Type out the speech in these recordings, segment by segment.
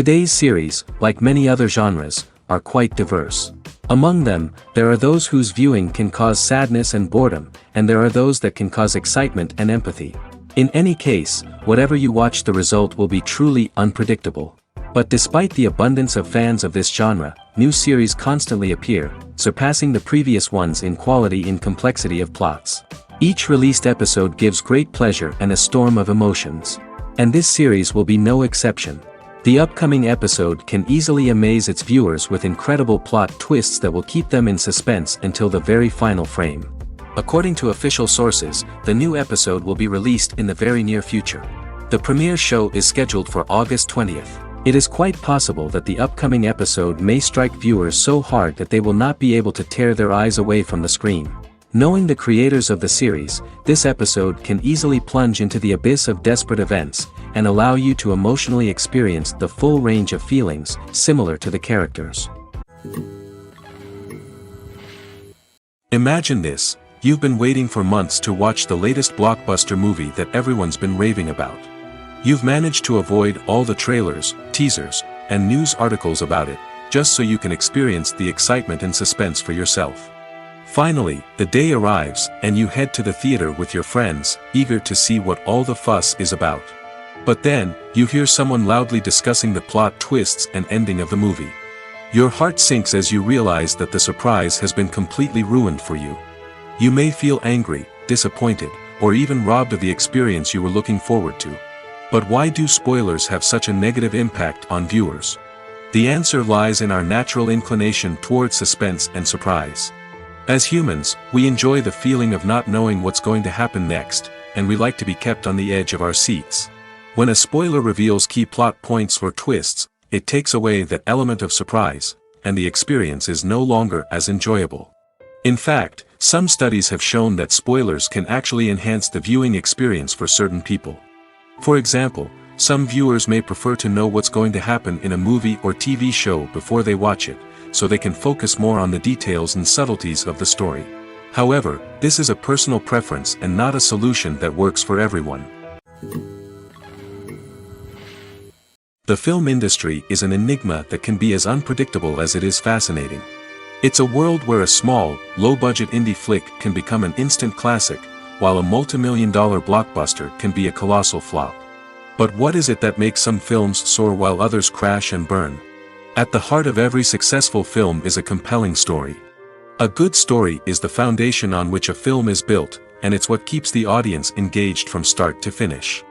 Today's series, like many other genres, are quite diverse. Among them, there are those whose viewing can cause sadness and boredom, and there are those that can cause excitement and empathy. In any case, whatever you watch, the result will be truly unpredictable. But despite the abundance of fans of this genre, new series constantly appear, surpassing the previous ones in quality and complexity of plots. Each released episode gives great pleasure and a storm of emotions. And this series will be no exception. The upcoming episode can easily amaze its viewers with incredible plot twists that will keep them in suspense until the very final frame. According to official sources, the new episode will be released in the very near future. The premiere show is scheduled for August 20th. It is quite possible that the upcoming episode may strike viewers so hard that they will not be able to tear their eyes away from the screen. Knowing the creators of the series, this episode can easily plunge into the abyss of desperate events, and allow you to emotionally experience the full range of feelings, similar to the characters. Imagine this, you've been waiting for months to watch the latest blockbuster movie that everyone's been raving about. You've managed to avoid all the trailers, teasers, and news articles about it, just so you can experience the excitement and suspense for yourself. Finally, the day arrives, and you head to the theater with your friends, eager to see what all the fuss is about. But then, you hear someone loudly discussing the plot twists and ending of the movie. Your heart sinks as you realize that the surprise has been completely ruined for you. You may feel angry, disappointed, or even robbed of the experience you were looking forward to. But why do spoilers have such a negative impact on viewers? The answer lies in our natural inclination towards suspense and surprise. As humans, we enjoy the feeling of not knowing what's going to happen next, and we like to be kept on the edge of our seats. When a spoiler reveals key plot points or twists, it takes away that element of surprise, and the experience is no longer as enjoyable. In fact, some studies have shown that spoilers can actually enhance the viewing experience for certain people. For example, some viewers may prefer to know what's going to happen in a movie or TV show before they watch it, so they can focus more on the details and subtleties of the story. However, this is a personal preference and not a solution that works for everyone. The film industry is an enigma that can be as unpredictable as it is fascinating. It's a world where a small, low-budget indie flick can become an instant classic, while a multi-million-dollar blockbuster can be a colossal flop. But what is it that makes some films soar while others crash and burn? At the heart of every successful film is a compelling story. A good story is the foundation on which a film is built, and it's what keeps the audience engaged from start to finish.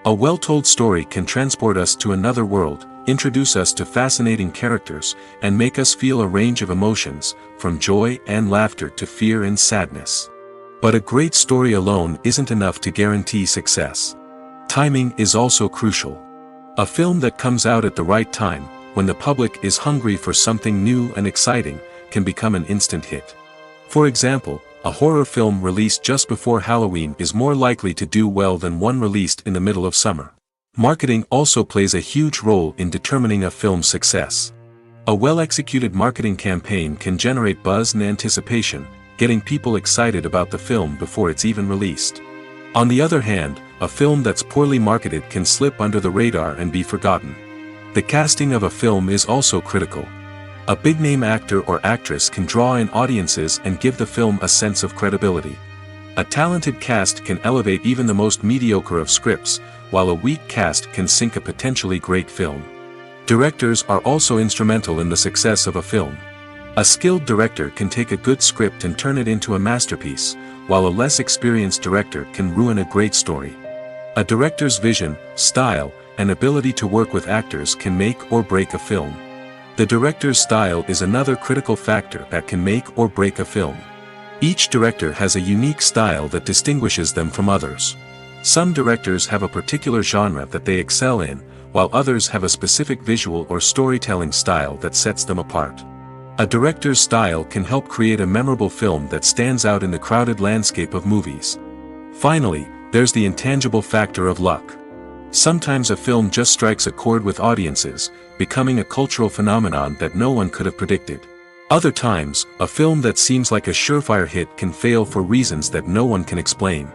A well-told story can transport us to another world, introduce us to fascinating characters, and make us feel a range of emotions, from joy and laughter to fear and sadness. But a great story alone isn't enough to guarantee success. Timing is also crucial. A film that comes out at the right time, when the public is hungry for something new and exciting, can become an instant hit. For example, a horror film released just before Halloween is more likely to do well than one released in the middle of summer. Marketing also plays a huge role in determining a film's success. A well-executed marketing campaign can generate buzz and anticipation, getting people excited about the film before it's even released. On the other hand, a film that's poorly marketed can slip under the radar and be forgotten. The casting of a film is also critical. A big-name actor or actress can draw in audiences and give the film a sense of credibility. A talented cast can elevate even the most mediocre of scripts, while a weak cast can sink a potentially great film. Directors are also instrumental in the success of a film. A skilled director can take a good script and turn it into a masterpiece, while a less experienced director can ruin a great story. A director's vision, style, and ability to work with actors can make or break a film. The director's style is another critical factor that can make or break a film. Each director has a unique style that distinguishes them from others. Some directors have a particular genre that they excel in, while others have a specific visual or storytelling style that sets them apart. A director's style can help create a memorable film that stands out in the crowded landscape of movies. Finally, there's the intangible factor of luck. Sometimes a film just strikes a chord with audiences, becoming a cultural phenomenon that no one could have predicted. Other times, a film that seems like a surefire hit can fail for reasons that no one can explain.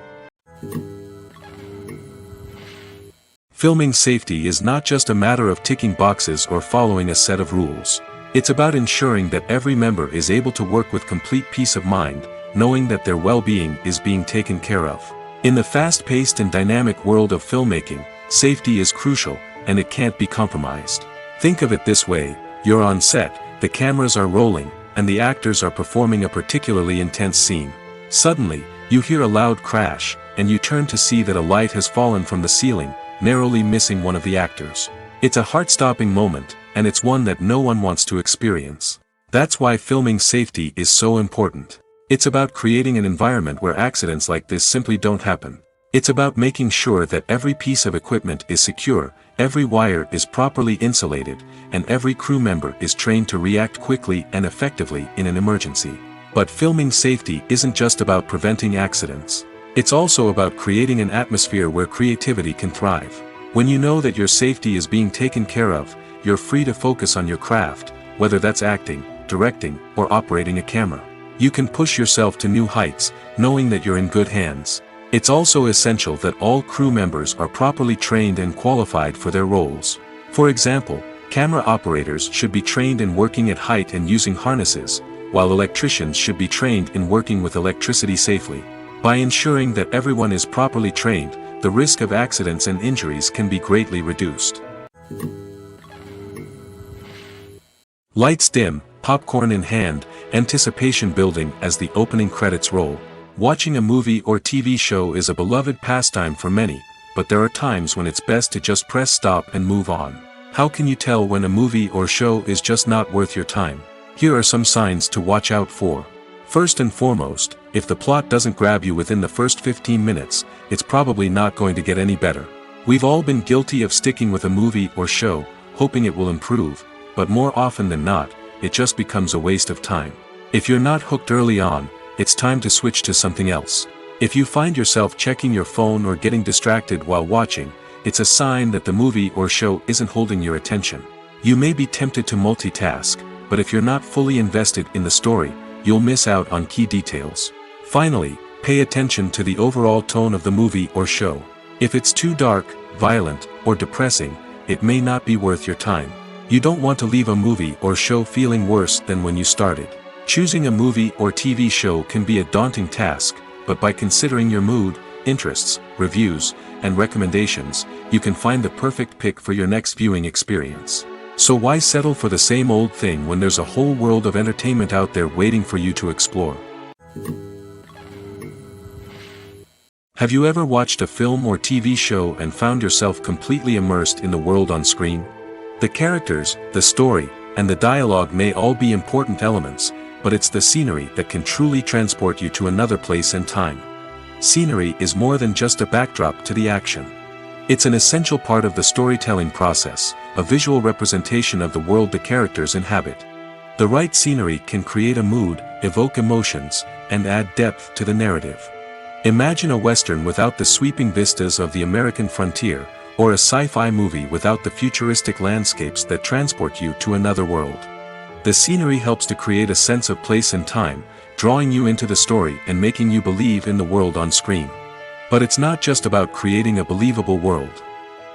Filming safety is not just a matter of ticking boxes or following a set of rules. It's about ensuring that every member is able to work with complete peace of mind, knowing that their well-being is being taken care of. In the fast-paced and dynamic world of filmmaking, safety is crucial, and it can't be compromised. Think of it this way: you're on set, the cameras are rolling, and the actors are performing a particularly intense scene. Suddenly, you hear a loud crash, and you turn to see that a light has fallen from the ceiling, narrowly missing one of the actors. It's a heart-stopping moment, and it's one that no one wants to experience. That's why filming safety is so important. It's about creating an environment where accidents like this simply don't happen. It's about making sure that every piece of equipment is secure, every wire is properly insulated, and every crew member is trained to react quickly and effectively in an emergency. But filming safety isn't just about preventing accidents. It's also about creating an atmosphere where creativity can thrive. When you know that your safety is being taken care of, you're free to focus on your craft, whether that's acting, directing, or operating a camera. You can push yourself to new heights, knowing that you're in good hands. It's also essential that all crew members are properly trained and qualified for their roles. For example, camera operators should be trained in working at height and using harnesses, while electricians should be trained in working with electricity safely. By ensuring that everyone is properly trained, the risk of accidents and injuries can be greatly reduced. Lights dim, popcorn in hand, anticipation building as the opening credits roll. Watching a movie or TV show is a beloved pastime for many, but there are times when it's best to just press stop and move on. How can you tell when a movie or show is just not worth your time? Here are some signs to watch out for. First and foremost, if the plot doesn't grab you within the first 15 minutes, it's probably not going to get any better. We've all been guilty of sticking with a movie or show, hoping it will improve, but more often than not, it just becomes a waste of time. If you're not hooked early on, it's time to switch to something else. If you find yourself checking your phone or getting distracted while watching, it's a sign that the movie or show isn't holding your attention. You may be tempted to multitask, but if you're not fully invested in the story, you'll miss out on key details. Finally, pay attention to the overall tone of the movie or show. If it's too dark, violent, or depressing, it may not be worth your time. You don't want to leave a movie or show feeling worse than when you started. Choosing a movie or TV show can be a daunting task, but by considering your mood, interests, reviews, and recommendations, you can find the perfect pick for your next viewing experience. So why settle for the same old thing when there's a whole world of entertainment out there waiting for you to explore? Have you ever watched a film or TV show and found yourself completely immersed in the world on screen? The characters, the story, and the dialogue may all be important elements, but it's the scenery that can truly transport you to another place and time. Scenery is more than just a backdrop to the action. It's an essential part of the storytelling process, a visual representation of the world the characters inhabit. The right scenery can create a mood, evoke emotions, and add depth to the narrative. Imagine a Western without the sweeping vistas of the American frontier, or a sci-fi movie without the futuristic landscapes that transport you to another world. The scenery helps to create a sense of place and time, drawing you into the story and making you believe in the world on screen. But it's not just about creating a believable world.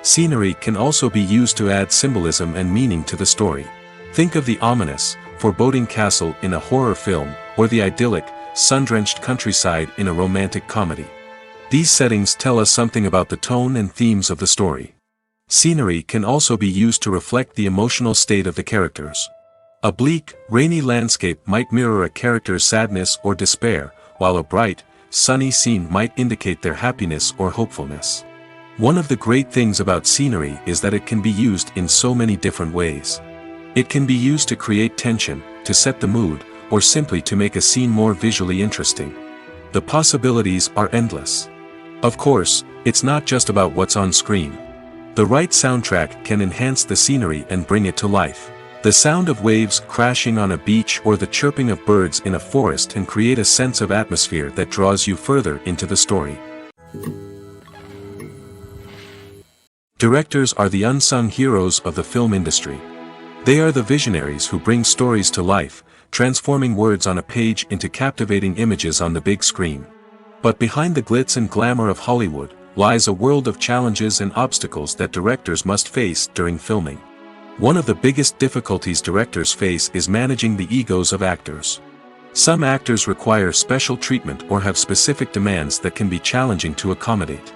Scenery can also be used to add symbolism and meaning to the story. Think of the ominous, foreboding castle in a horror film, or the idyllic, sun-drenched countryside in a romantic comedy. These settings tell us something about the tone and themes of the story. Scenery can also be used to reflect the emotional state of the characters. A bleak, rainy landscape might mirror a character's sadness or despair, while a bright, sunny scene might indicate their happiness or hopefulness. One of the great things about scenery is that it can be used in so many different ways. It can be used to create tension, to set the mood, or simply to make a scene more visually interesting. The possibilities are endless. Of course, it's not just about what's on screen. The right soundtrack can enhance the scenery and bring it to life. The sound of waves crashing on a beach or the chirping of birds in a forest can create a sense of atmosphere that draws you further into the story. Directors are the unsung heroes of the film industry. They are the visionaries who bring stories to life, transforming words on a page into captivating images on the big screen. But behind the glitz and glamour of Hollywood, lies a world of challenges and obstacles that directors must face during filming. One of the biggest difficulties directors face is managing the egos of actors. Some actors require special treatment or have specific demands that can be challenging to accommodate.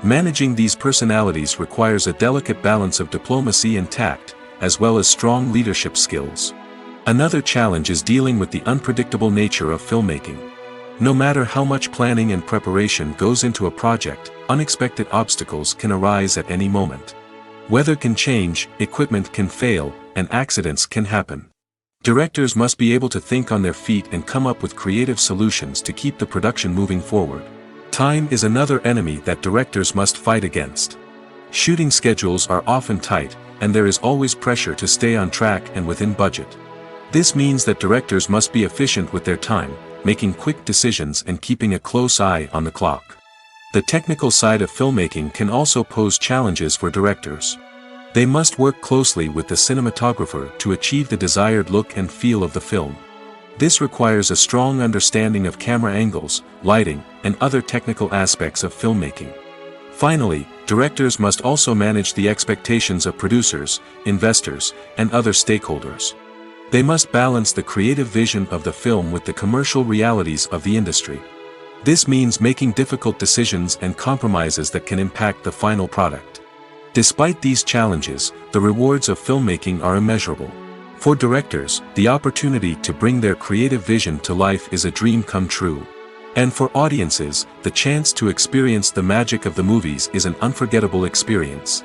Managing these personalities requires a delicate balance of diplomacy and tact, as well as strong leadership skills. Another challenge is dealing with the unpredictable nature of filmmaking. No matter how much planning and preparation goes into a project, unexpected obstacles can arise at any moment. Weather can change, equipment can fail, and accidents can happen. Directors must be able to think on their feet and come up with creative solutions to keep the production moving forward. Time is another enemy that directors must fight against. Shooting schedules are often tight, and there is always pressure to stay on track and within budget. This means that directors must be efficient with their time, making quick decisions and keeping a close eye on the clock. The technical side of filmmaking can also pose challenges for directors. They must work closely with the cinematographer to achieve the desired look and feel of the film. This requires a strong understanding of camera angles, lighting, and other technical aspects of filmmaking. Finally, directors must also manage the expectations of producers, investors, and other stakeholders. They must balance the creative vision of the film with the commercial realities of the industry. This means making difficult decisions and compromises that can impact the final product. Despite these challenges, the rewards of filmmaking are immeasurable. For directors, the opportunity to bring their creative vision to life is a dream come true. And for audiences, the chance to experience the magic of the movies is an unforgettable experience.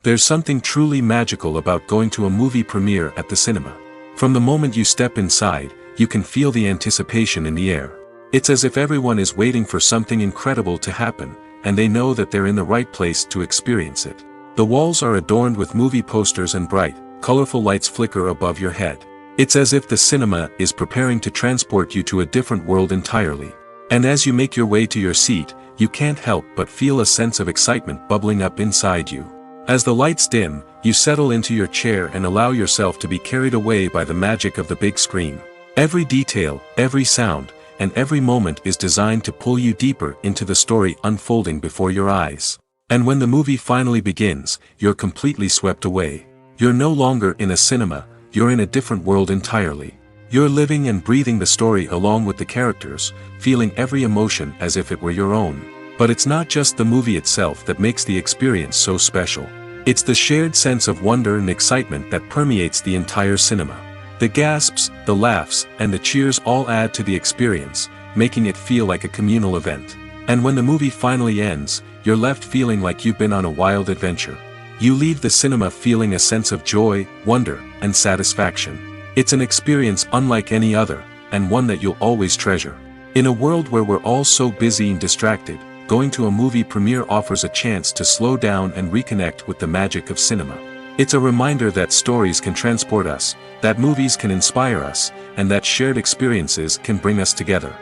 There's something truly magical about going to a movie premiere at the cinema. From the moment you step inside, you can feel the anticipation in the air. It's as if everyone is waiting for something incredible to happen, and they know that they're in the right place to experience it. The walls are adorned with movie posters and bright, colorful lights flicker above your head. It's as if the cinema is preparing to transport you to a different world entirely. And as you make your way to your seat, you can't help but feel a sense of excitement bubbling up inside you. As the lights dim, you settle into your chair and allow yourself to be carried away by the magic of the big screen. Every detail, every sound, and every moment is designed to pull you deeper into the story unfolding before your eyes. And when the movie finally begins, you're completely swept away. You're no longer in a cinema, you're in a different world entirely. You're living and breathing the story along with the characters, feeling every emotion as if it were your own. But it's not just the movie itself that makes the experience so special. It's the shared sense of wonder and excitement that permeates the entire cinema. The gasps, the laughs, and the cheers all add to the experience, making it feel like a communal event. And when the movie finally ends, you're left feeling like you've been on a wild adventure. You leave the cinema feeling a sense of joy, wonder, and satisfaction. It's an experience unlike any other, and one that you'll always treasure. In a world where we're all so busy and distracted, going to a movie premiere offers a chance to slow down and reconnect with the magic of cinema. It's a reminder that stories can transport us, that movies can inspire us, and that shared experiences can bring us together.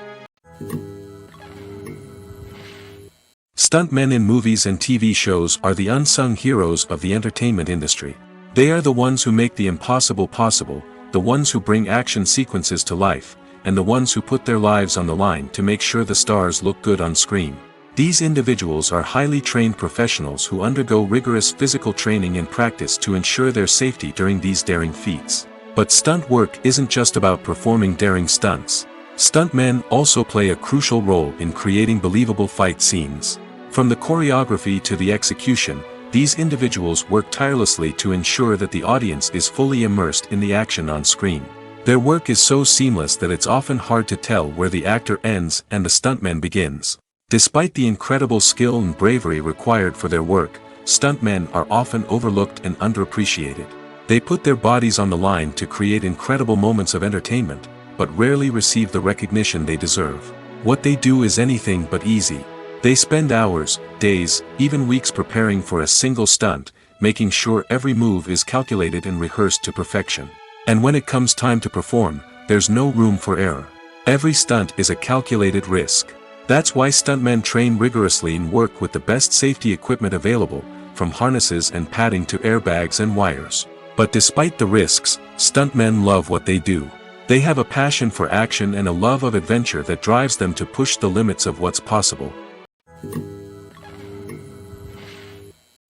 Stuntmen in movies and TV shows are the unsung heroes of the entertainment industry. They are the ones who make the impossible possible, the ones who bring action sequences to life, and the ones who put their lives on the line to make sure the stars look good on screen. These individuals are highly trained professionals who undergo rigorous physical training and practice to ensure their safety during these daring feats. But stunt work isn't just about performing daring stunts. Stuntmen also play a crucial role in creating believable fight scenes. From the choreography to the execution, these individuals work tirelessly to ensure that the audience is fully immersed in the action on screen. Their work is so seamless that it's often hard to tell where the actor ends and the stuntman begins. Despite the incredible skill and bravery required for their work, stuntmen are often overlooked and underappreciated. They put their bodies on the line to create incredible moments of entertainment, but rarely receive the recognition they deserve. What they do is anything but easy. They spend hours, days, even weeks preparing for a single stunt, making sure every move is calculated and rehearsed to perfection. And when it comes time to perform, there's no room for error. Every stunt is a calculated risk. That's why stuntmen train rigorously and work with the best safety equipment available, from harnesses and padding to airbags and wires. But despite the risks, stuntmen love what they do. They have a passion for action and a love of adventure that drives them to push the limits of what's possible.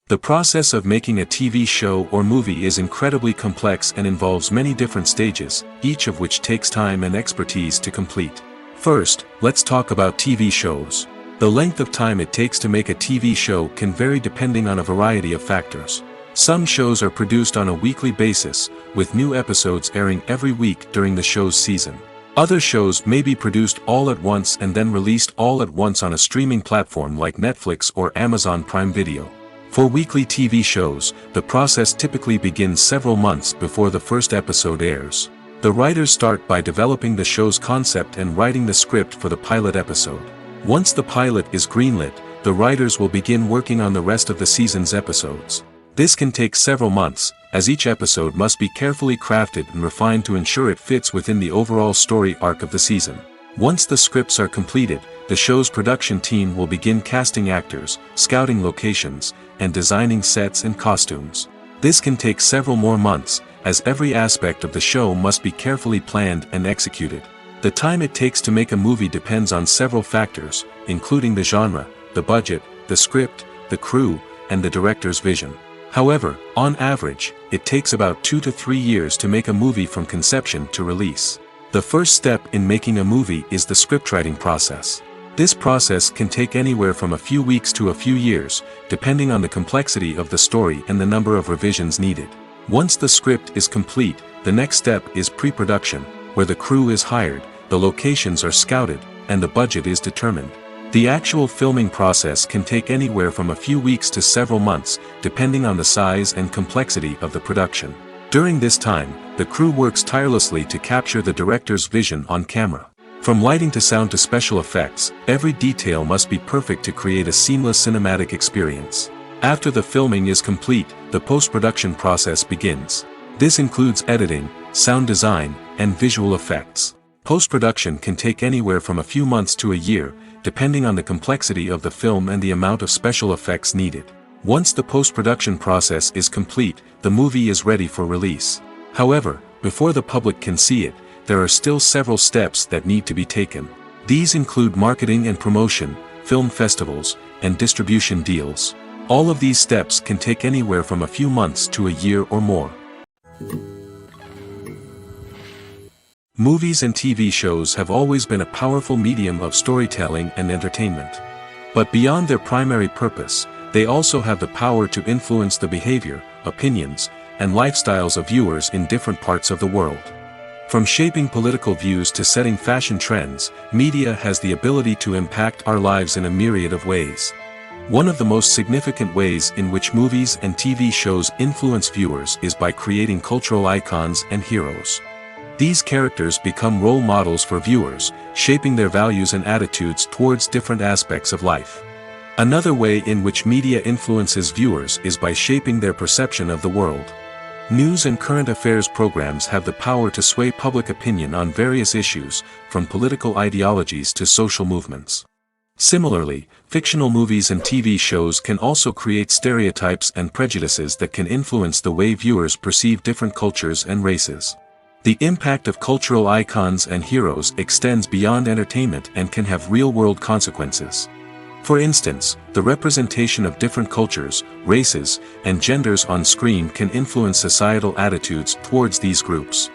The process of making a TV show or movie is incredibly complex and involves many different stages, each of which takes time and expertise to complete. First, let's talk about TV shows. The length of time it takes to make a TV show can vary depending on a variety of factors. Some shows are produced on a weekly basis, with new episodes airing every week during the show's season. Other shows may be produced all at once and then released all at once on a streaming platform like Netflix or Amazon Prime Video. For weekly TV shows, the process typically begins several months before the first episode airs. The writers start by developing the show's concept and writing the script for the pilot episode. Once the pilot is greenlit, the writers will begin working on the rest of the season's episodes. This can take several months, as each episode must be carefully crafted and refined to ensure it fits within the overall story arc of the season. Once the scripts are completed, the show's production team will begin casting actors, scouting locations, and designing sets and costumes. This can take several more months, as every aspect of the show must be carefully planned and executed. The time it takes to make a movie depends on several factors, including the genre, the budget, the script, the crew, and the director's vision. However, on average, it takes about 2 to 3 years to make a movie from conception to release. The first step in making a movie is the scriptwriting process. This process can take anywhere from a few weeks to a few years, depending on the complexity of the story and the number of revisions needed. Once the script is complete, the next step is pre-production, where the crew is hired, the locations are scouted, and the budget is determined. The actual filming process can take anywhere from a few weeks to several months, depending on the size and complexity of the production. During this time, the crew works tirelessly to capture the director's vision on camera. From lighting to sound to special effects, every detail must be perfect to create a seamless cinematic experience. After the filming is complete, the post-production process begins. This includes editing, sound design, and visual effects. Post-production can take anywhere from a few months to a year, depending on the complexity of the film and the amount of special effects needed. Once the post-production process is complete, the movie is ready for release. However, before the public can see it, there are still several steps that need to be taken. These include marketing and promotion, film festivals, and distribution deals. All of these steps can take anywhere from a few months to a year or more. Movies and TV shows have always been a powerful medium of storytelling and entertainment. But beyond their primary purpose, they also have the power to influence the behavior, opinions, and lifestyles of viewers in different parts of the world. From shaping political views to setting fashion trends, media has the ability to impact our lives in a myriad of ways. One of the most significant ways in which movies and TV shows influence viewers is by creating cultural icons and heroes. These characters become role models for viewers, shaping their values and attitudes towards different aspects of life. Another way in which media influences viewers is by shaping their perception of the world. News and current affairs programs have the power to sway public opinion on various issues, from political ideologies to social movements. Similarly, fictional movies and TV shows can also create stereotypes and prejudices that can influence the way viewers perceive different cultures and races. The impact of cultural icons and heroes extends beyond entertainment and can have real-world consequences. For instance, the representation of different cultures, races, and genders on screen can influence societal attitudes towards these groups.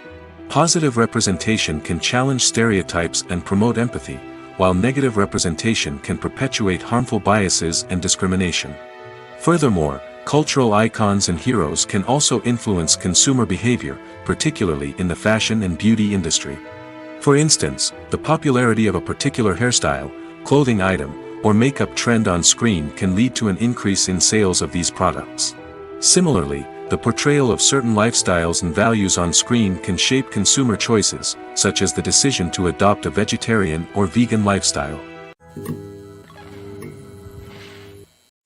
Positive representation can challenge stereotypes and promote empathy, while negative representation can perpetuate harmful biases and discrimination. Furthermore, cultural icons and heroes can also influence consumer behavior, particularly in the fashion and beauty industry. For instance, the popularity of a particular hairstyle, clothing item, or makeup trend on screen can lead to an increase in sales of these products. Similarly, the portrayal of certain lifestyles and values on screen can shape consumer choices, such as the decision to adopt a vegetarian or vegan lifestyle.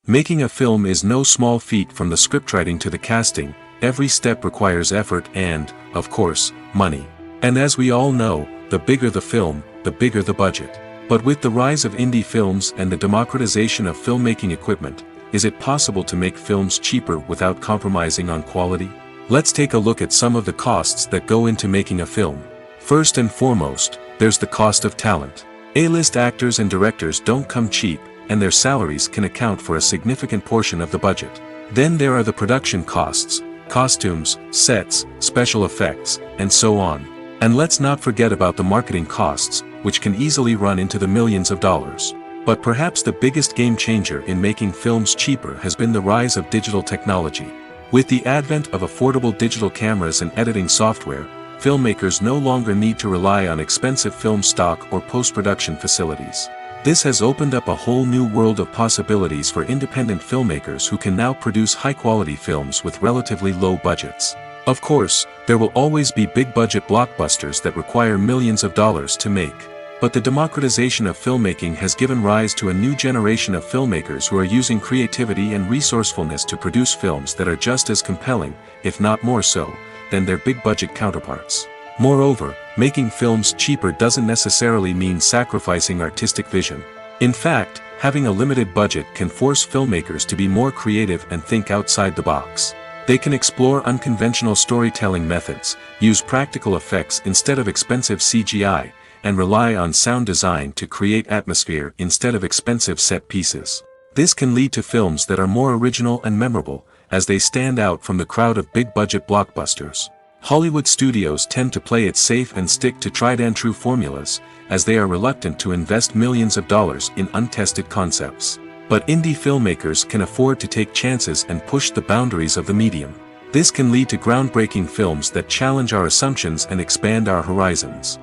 Making a film is no small feat. From the scriptwriting to the casting, every step requires effort and, of course, money. And as we all know, the bigger the film, the bigger the budget. But with the rise of indie films and the democratization of filmmaking equipment, is it possible to make films cheaper without compromising on quality? Let's take a look at some of the costs that go into making a film. First and foremost, there's the cost of talent. A-list actors and directors don't come cheap, and their salaries can account for a significant portion of the budget. Then there are the production costs, costumes, sets, special effects, and so on. And let's not forget about the marketing costs, which can easily run into the millions of dollars. But perhaps the biggest game changer in making films cheaper has been the rise of digital technology. With the advent of affordable digital cameras and editing software, filmmakers no longer need to rely on expensive film stock or post-production facilities. This has opened up a whole new world of possibilities for independent filmmakers who can now produce high-quality films with relatively low budgets. Of course, there will always be big-budget blockbusters that require millions of dollars to make. But the democratization of filmmaking has given rise to a new generation of filmmakers who are using creativity and resourcefulness to produce films that are just as compelling, if not more so, than their big-budget counterparts. Moreover, making films cheaper doesn't necessarily mean sacrificing artistic vision. In fact, having a limited budget can force filmmakers to be more creative and think outside the box. They can explore unconventional storytelling methods, use practical effects instead of expensive CGI, and rely on sound design to create atmosphere instead of expensive set pieces. This can lead to films that are more original and memorable, as they stand out from the crowd of big-budget blockbusters. Hollywood studios tend to play it safe and stick to tried-and-true formulas, as they are reluctant to invest millions of dollars in untested concepts. But indie filmmakers can afford to take chances and push the boundaries of the medium. This can lead to groundbreaking films that challenge our assumptions and expand our horizons.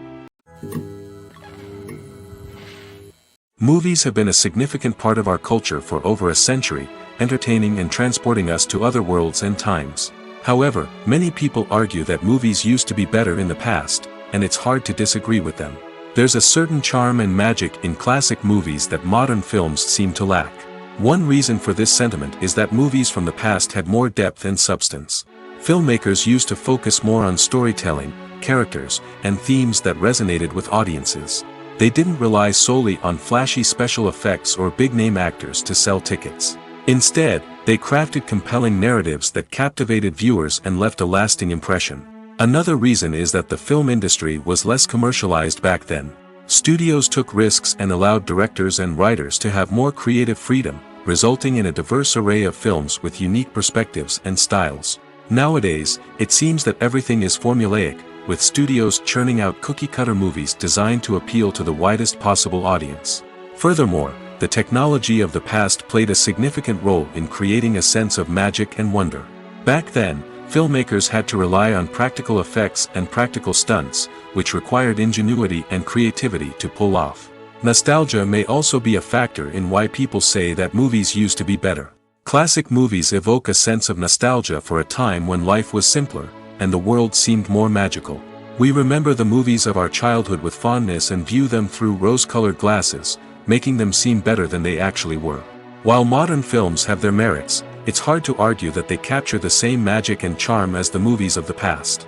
Movies have been a significant part of our culture for over a century, entertaining and transporting us to other worlds and times. However, many people argue that movies used to be better in the past, and it's hard to disagree with them. There's a certain charm and magic in classic movies that modern films seem to lack. One reason for this sentiment is that movies from the past had more depth and substance. Filmmakers used to focus more on storytelling, characters, and themes that resonated with audiences. They didn't rely solely on flashy special effects or big-name actors to sell tickets. Instead, they crafted compelling narratives that captivated viewers and left a lasting impression. Another reason is that the film industry was less commercialized back then. Studios took risks and allowed directors and writers to have more creative freedom, resulting in a diverse array of films with unique perspectives and styles. Nowadays, it seems that everything is formulaic, with studios churning out cookie-cutter movies designed to appeal to the widest possible audience. Furthermore, the technology of the past played a significant role in creating a sense of magic and wonder. Back then, filmmakers had to rely on practical effects and practical stunts, which required ingenuity and creativity to pull off. Nostalgia may also be a factor in why people say that movies used to be better. Classic movies evoke a sense of nostalgia for a time when life was simpler, and the world seemed more magical. We remember the movies of our childhood with fondness and view them through rose-colored glasses, making them seem better than they actually were. While modern films have their merits, it's hard to argue that they capture the same magic and charm as the movies of the past.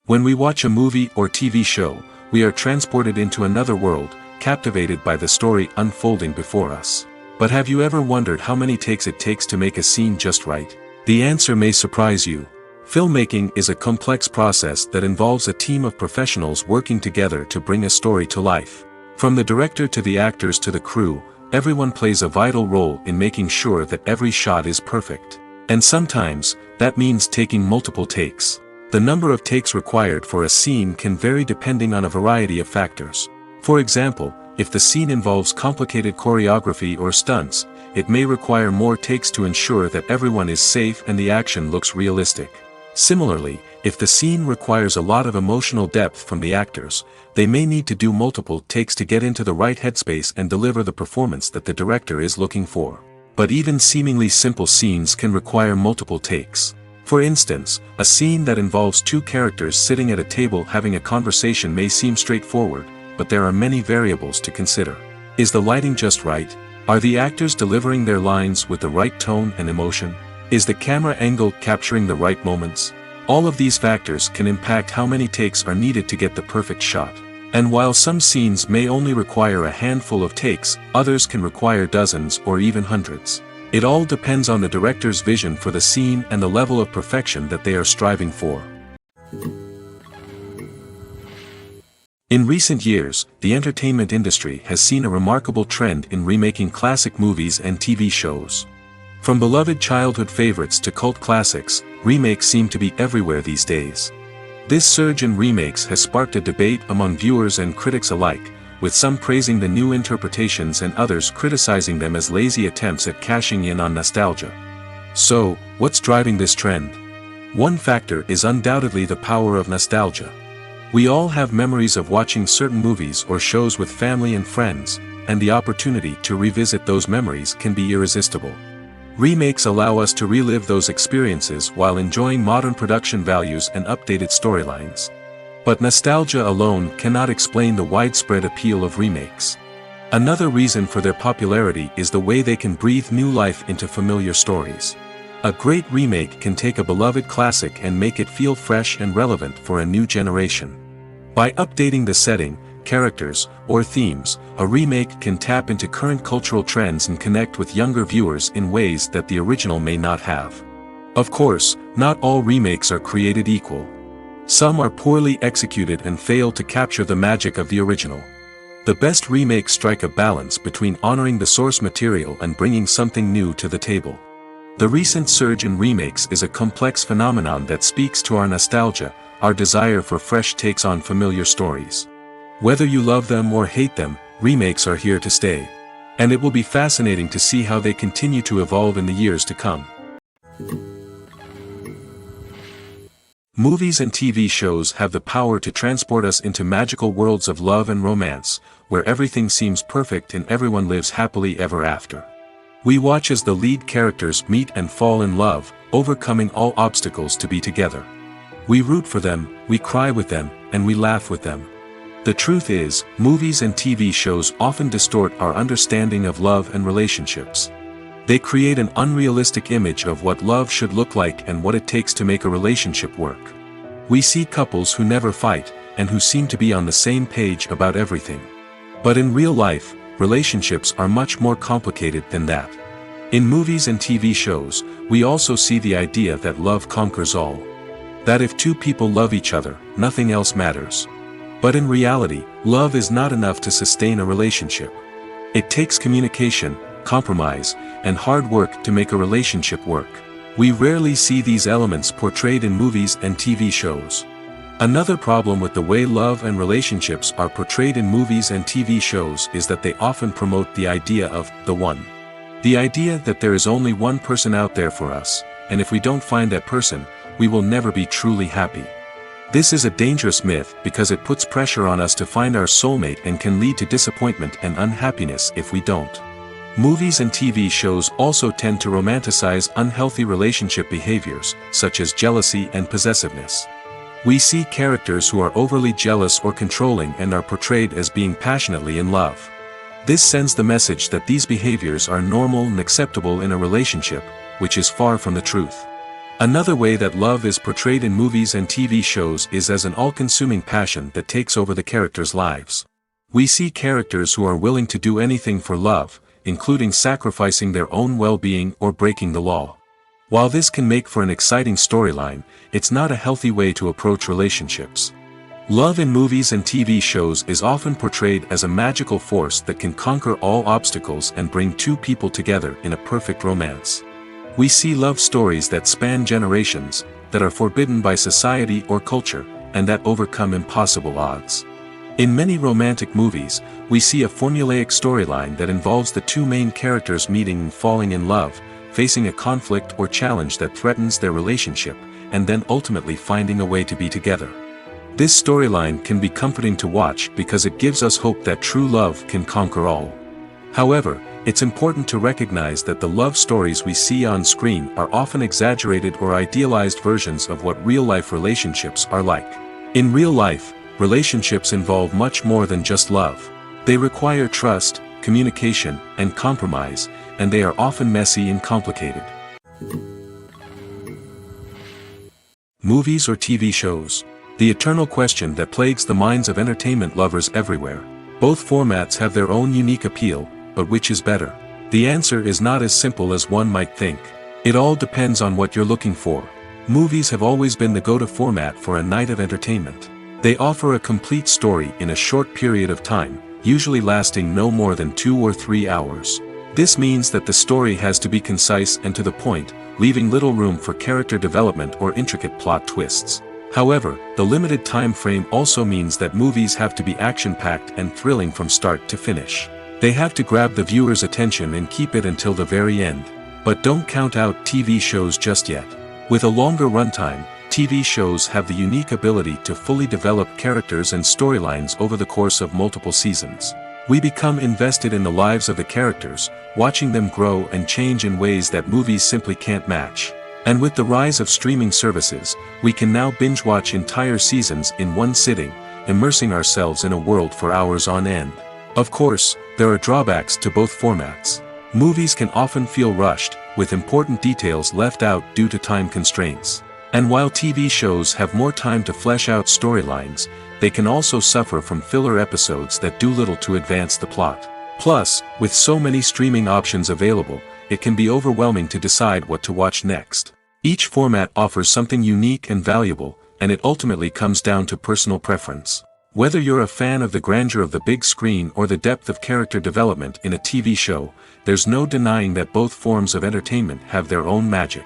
When we watch a movie or TV show, we are transported into another world, captivated by the story unfolding before us. But have you ever wondered how many takes it takes to make a scene just right? The answer may surprise you. Filmmaking is a complex process that involves a team of professionals working together to bring a story to life. From the director to the actors to the crew, everyone plays a vital role in making sure that every shot is perfect. And sometimes, that means taking multiple takes. The number of takes required for a scene can vary depending on a variety of factors. For example, if the scene involves complicated choreography or stunts, it may require more takes to ensure that everyone is safe and the action looks realistic. Similarly, if the scene requires a lot of emotional depth from the actors, they may need to do multiple takes to get into the right headspace and deliver the performance that the director is looking for. But even seemingly simple scenes can require multiple takes. For instance, a scene that involves two characters sitting at a table having a conversation may seem straightforward, but there are many variables to consider. Is the lighting just right? Are the actors delivering their lines with the right tone and emotion? Is the camera angle capturing the right moments? All of these factors can impact how many takes are needed to get the perfect shot. And while some scenes may only require a handful of takes, others can require dozens or even hundreds. It all depends on the director's vision for the scene and the level of perfection that they are striving for. In recent years, the entertainment industry has seen a remarkable trend in remaking classic movies and TV shows. From beloved childhood favorites to cult classics, remakes seem to be everywhere these days. This surge in remakes has sparked a debate among viewers and critics alike, with some praising the new interpretations and others criticizing them as lazy attempts at cashing in on nostalgia. So, what's driving this trend? One factor is undoubtedly the power of nostalgia. We all have memories of watching certain movies or shows with family and friends, and the opportunity to revisit those memories can be irresistible. Remakes allow us to relive those experiences while enjoying modern production values and updated storylines. But nostalgia alone cannot explain the widespread appeal of remakes. Another reason for their popularity is the way they can breathe new life into familiar stories. A great remake can take a beloved classic and make it feel fresh and relevant for a new generation. By updating the setting, characters, or themes, a remake can tap into current cultural trends and connect with younger viewers in ways that the original may not have. Of course, not all remakes are created equal. Some are poorly executed and fail to capture the magic of the original. The best remakes strike a balance between honoring the source material and bringing something new to the table. The recent surge in remakes is a complex phenomenon that speaks to our nostalgia, our desire for fresh takes on familiar stories. Whether you love them or hate them, remakes are here to stay. And it will be fascinating to see how they continue to evolve in the years to come. Movies and TV shows have the power to transport us into magical worlds of love and romance, where everything seems perfect and everyone lives happily ever after. We watch as the lead characters meet and fall in love, overcoming all obstacles to be together. We root for them, we cry with them, and we laugh with them. The truth is, movies and TV shows often distort our understanding of love and relationships. They create an unrealistic image of what love should look like and what it takes to make a relationship work. We see couples who never fight, and who seem to be on the same page about everything. But in real life, relationships are much more complicated than that. In movies and TV shows, we also see the idea that love conquers all. That if two people love each other, nothing else matters. But in reality, love is not enough to sustain a relationship. It takes communication, compromise, and hard work to make a relationship work. We rarely see these elements portrayed in movies and TV shows. Another problem with the way love and relationships are portrayed in movies and TV shows is that they often promote the idea of the one. The idea that there is only one person out there for us, and if we don't find that person, we will never be truly happy. This is a dangerous myth because it puts pressure on us to find our soulmate and can lead to disappointment and unhappiness if we don't. Movies and TV shows also tend to romanticize unhealthy relationship behaviors, such as jealousy and possessiveness. We see characters who are overly jealous or controlling and are portrayed as being passionately in love. This sends the message that these behaviors are normal and acceptable in a relationship, which is far from the truth. Another way that love is portrayed in movies and TV shows is as an all-consuming passion that takes over the characters' lives. We see characters who are willing to do anything for love, including sacrificing their own well-being or breaking the law. While this can make for an exciting storyline, it's not a healthy way to approach relationships. Love in movies and TV shows is often portrayed as a magical force that can conquer all obstacles and bring two people together in a perfect romance. We see love stories that span generations, that are forbidden by society or culture, and that overcome impossible odds. In many romantic movies, we see a formulaic storyline that involves the two main characters meeting and falling in love, facing a conflict or challenge that threatens their relationship, and then ultimately finding a way to be together. This storyline can be comforting to watch because it gives us hope that true love can conquer all. However, it's important to recognize that the love stories we see on screen are often exaggerated or idealized versions of what real-life relationships are like. In real life, relationships involve much more than just love. They require trust, communication, and compromise, and they are often messy and complicated. Movies or TV shows? The eternal question that plagues the minds of entertainment lovers everywhere. Both formats have their own unique appeal, but which is better? The answer is not as simple as one might think. It all depends on what you're looking for. Movies have always been the go-to format for a night of entertainment. They offer a complete story in a short period of time, usually lasting no more than 2 or 3 hours. This means that the story has to be concise and to the point, leaving little room for character development or intricate plot twists. However, the limited time frame also means that movies have to be action-packed and thrilling from start to finish. They have to grab the viewer's attention and keep it until the very end. But don't count out TV shows just yet. With a longer runtime, TV shows have the unique ability to fully develop characters and storylines over the course of multiple seasons. We become invested in the lives of the characters, watching them grow and change in ways that movies simply can't match. And with the rise of streaming services, we can now binge-watch entire seasons in one sitting, immersing ourselves in a world for hours on end. Of course, there are drawbacks to both formats. Movies can often feel rushed, with important details left out due to time constraints. And while TV shows have more time to flesh out storylines, they can also suffer from filler episodes that do little to advance the plot. Plus, with so many streaming options available, it can be overwhelming to decide what to watch next. Each format offers something unique and valuable, and it ultimately comes down to personal preference. Whether you're a fan of the grandeur of the big screen or the depth of character development in a TV show, there's no denying that both forms of entertainment have their own magic.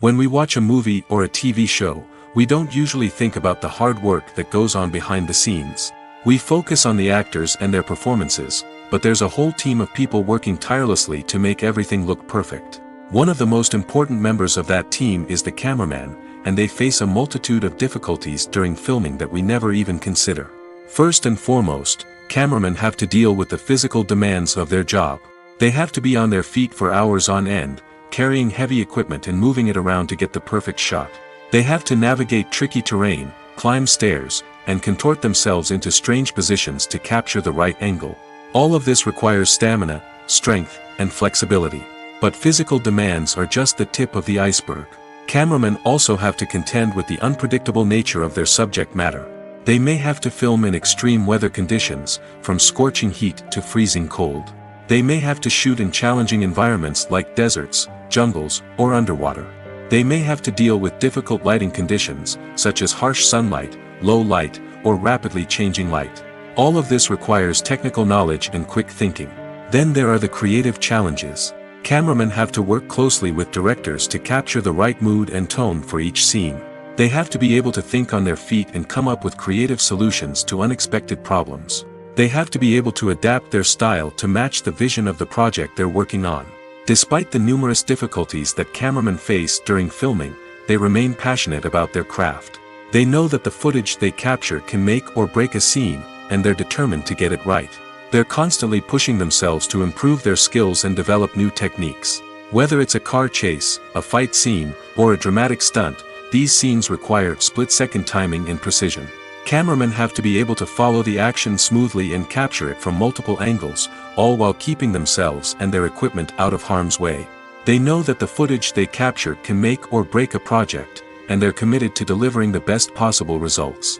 When we watch a movie or a TV show, we don't usually think about the hard work that goes on behind the scenes. We focus on the actors and their performances, but there's a whole team of people working tirelessly to make everything look perfect. One of the most important members of that team is the cameraman, and they face a multitude of difficulties during filming that we never even consider. First and foremost, cameramen have to deal with the physical demands of their job. They have to be on their feet for hours on end, carrying heavy equipment and moving it around to get the perfect shot. They have to navigate tricky terrain, climb stairs, and contort themselves into strange positions to capture the right angle. All of this requires stamina, strength, and flexibility. But physical demands are just the tip of the iceberg. Cameramen also have to contend with the unpredictable nature of their subject matter. They may have to film in extreme weather conditions, from scorching heat to freezing cold. They may have to shoot in challenging environments like deserts, jungles, or underwater. They may have to deal with difficult lighting conditions, such as harsh sunlight, low light, or rapidly changing light. All of this requires technical knowledge and quick thinking. Then there are the creative challenges. Cameramen have to work closely with directors to capture the right mood and tone for each scene. They have to be able to think on their feet and come up with creative solutions to unexpected problems. They have to be able to adapt their style to match the vision of the project they're working on. Despite the numerous difficulties that cameramen face during filming, they remain passionate about their craft. They know that the footage they capture can make or break a scene, and they're determined to get it right. They're constantly pushing themselves to improve their skills and develop new techniques. Whether it's a car chase, a fight scene, or a dramatic stunt, these scenes require split-second timing and precision. Cameramen have to be able to follow the action smoothly and capture it from multiple angles, all while keeping themselves and their equipment out of harm's way. They know that the footage they capture can make or break a project, and they're committed to delivering the best possible results.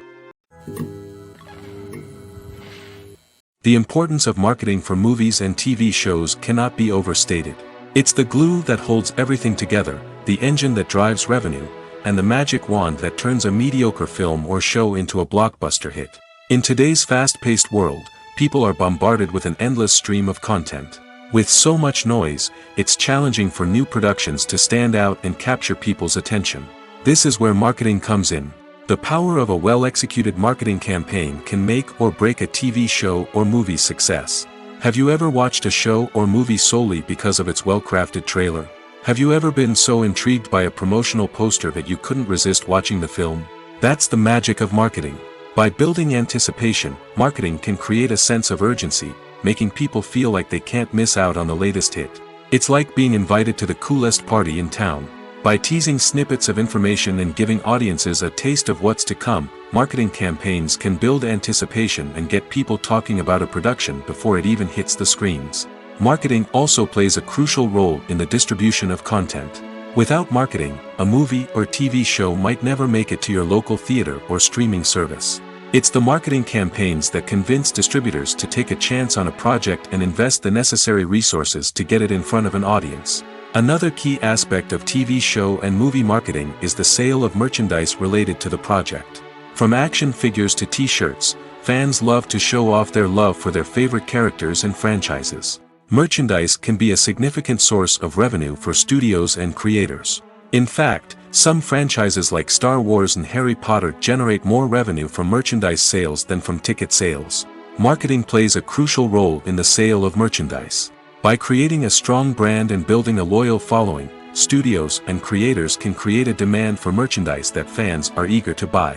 The importance of marketing for movies and TV shows cannot be overstated. It's the glue that holds everything together, the engine that drives revenue, and the magic wand that turns a mediocre film or show into a blockbuster hit. In today's fast-paced world, people are bombarded with an endless stream of content. With so much noise, it's challenging for new productions to stand out and capture people's attention. This is where marketing comes in. The power of a well-executed marketing campaign can make or break a TV show or movie's success. Have you ever watched a show or movie solely because of its well-crafted trailer? Have you ever been so intrigued by a promotional poster that you couldn't resist watching the film? That's the magic of marketing. By building anticipation, marketing can create a sense of urgency, making people feel like they can't miss out on the latest hit. It's like being invited to the coolest party in town. By teasing snippets of information and giving audiences a taste of what's to come, marketing campaigns can build anticipation and get people talking about a production before it even hits the screens. Marketing also plays a crucial role in the distribution of content. Without marketing, a movie or TV show might never make it to your local theater or streaming service. It's the marketing campaigns that convince distributors to take a chance on a project and invest the necessary resources to get it in front of an audience. Another key aspect of TV show and movie marketing is the sale of merchandise related to the project. From action figures to t-shirts, fans love to show off their love for their favorite characters and franchises. Merchandise can be a significant source of revenue for studios and creators. In fact, some franchises like Star Wars and Harry Potter generate more revenue from merchandise sales than from ticket sales. Marketing plays a crucial role in the sale of merchandise. By creating a strong brand and building a loyal following, studios and creators can create a demand for merchandise that fans are eager to buy.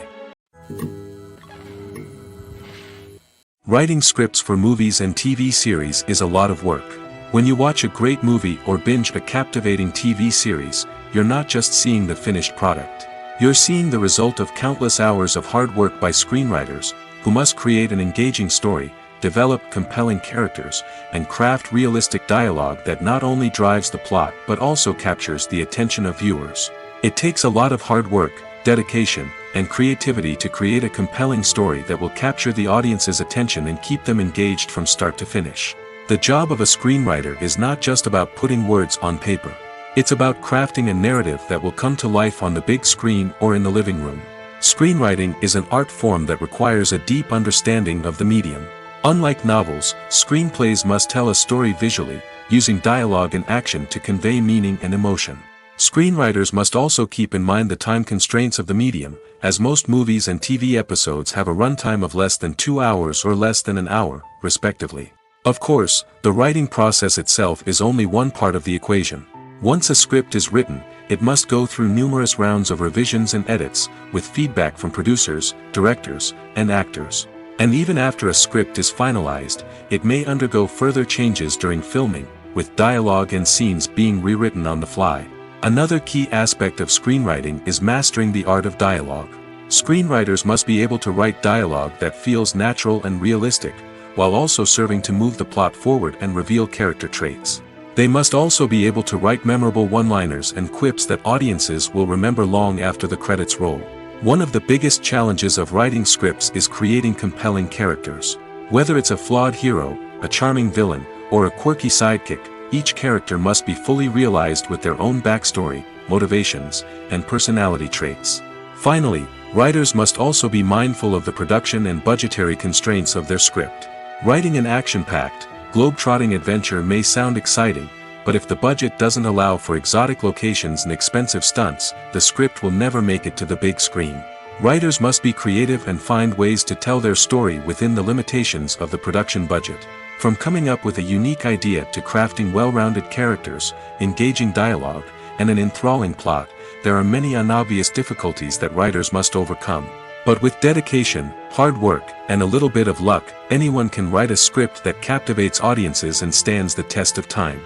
Writing scripts for movies and TV series is a lot of work. When you watch a great movie or binge a captivating TV series, you're not just seeing the finished product. You're seeing the result of countless hours of hard work by screenwriters, who must create an engaging story, develop compelling characters, and craft realistic dialogue that not only drives the plot but also captures the attention of viewers. It takes a lot of hard work, dedication, and creativity to create a compelling story that will capture the audience's attention and keep them engaged from start to finish. The job of a screenwriter is not just about putting words on paper. It's about crafting a narrative that will come to life on the big screen or in the living room. Screenwriting is an art form that requires a deep understanding of the medium. Unlike novels, screenplays must tell a story visually, using dialogue and action to convey meaning and emotion. Screenwriters must also keep in mind the time constraints of the medium, as most movies and TV episodes have a runtime of less than 2 hours or less than an hour, respectively. Of course, the writing process itself is only one part of the equation. Once a script is written, it must go through numerous rounds of revisions and edits, with feedback from producers, directors, and actors. And even after a script is finalized, it may undergo further changes during filming, with dialogue and scenes being rewritten on the fly. Another key aspect of screenwriting is mastering the art of dialogue. Screenwriters must be able to write dialogue that feels natural and realistic, while also serving to move the plot forward and reveal character traits. They must also be able to write memorable one-liners and quips that audiences will remember long after the credits roll. One of the biggest challenges of writing scripts is creating compelling characters. Whether it's a flawed hero, a charming villain, or a quirky sidekick, each character must be fully realized with their own backstory, motivations, and personality traits. Finally, writers must also be mindful of the production and budgetary constraints of their script. Writing an action-packed, globe-trotting adventure may sound exciting, but if the budget doesn't allow for exotic locations and expensive stunts, the script will never make it to the big screen. Writers must be creative and find ways to tell their story within the limitations of the production budget. From coming up with a unique idea to crafting well-rounded characters, engaging dialogue, and an enthralling plot, there are many unobvious difficulties that writers must overcome. But with dedication, hard work, and a little bit of luck, anyone can write a script that captivates audiences and stands the test of time.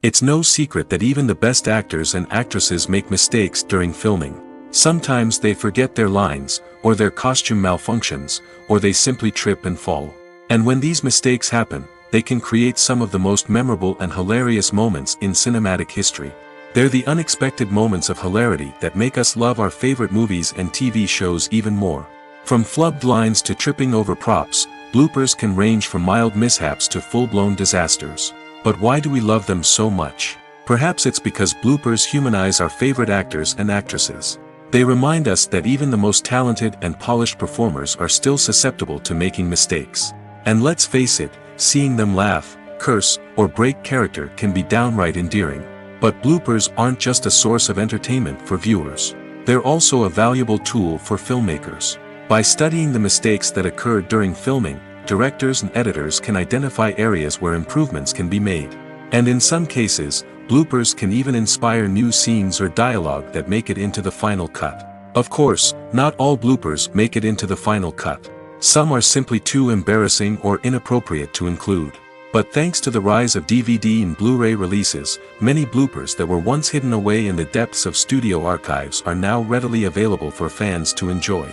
It's no secret that even the best actors and actresses make mistakes during filming. Sometimes they forget their lines, or their costume malfunctions, or they simply trip and fall. And when these mistakes happen, they can create some of the most memorable and hilarious moments in cinematic history. They're the unexpected moments of hilarity that make us love our favorite movies and TV shows even more. From flubbed lines to tripping over props, bloopers can range from mild mishaps to full-blown disasters. But why do we love them so much? Perhaps it's because bloopers humanize our favorite actors and actresses. They remind us that even the most talented and polished performers are still susceptible to making mistakes. And let's face it, seeing them laugh, curse, or break character can be downright endearing. But bloopers aren't just a source of entertainment for viewers. They're also a valuable tool for filmmakers. By studying the mistakes that occurred during filming, directors and editors can identify areas where improvements can be made. And in some cases, bloopers can even inspire new scenes or dialogue that make it into the final cut. Of course, not all bloopers make it into the final cut. Some are simply too embarrassing or inappropriate to include. But thanks to the rise of DVD and Blu-ray releases, many bloopers that were once hidden away in the depths of studio archives are now readily available for fans to enjoy.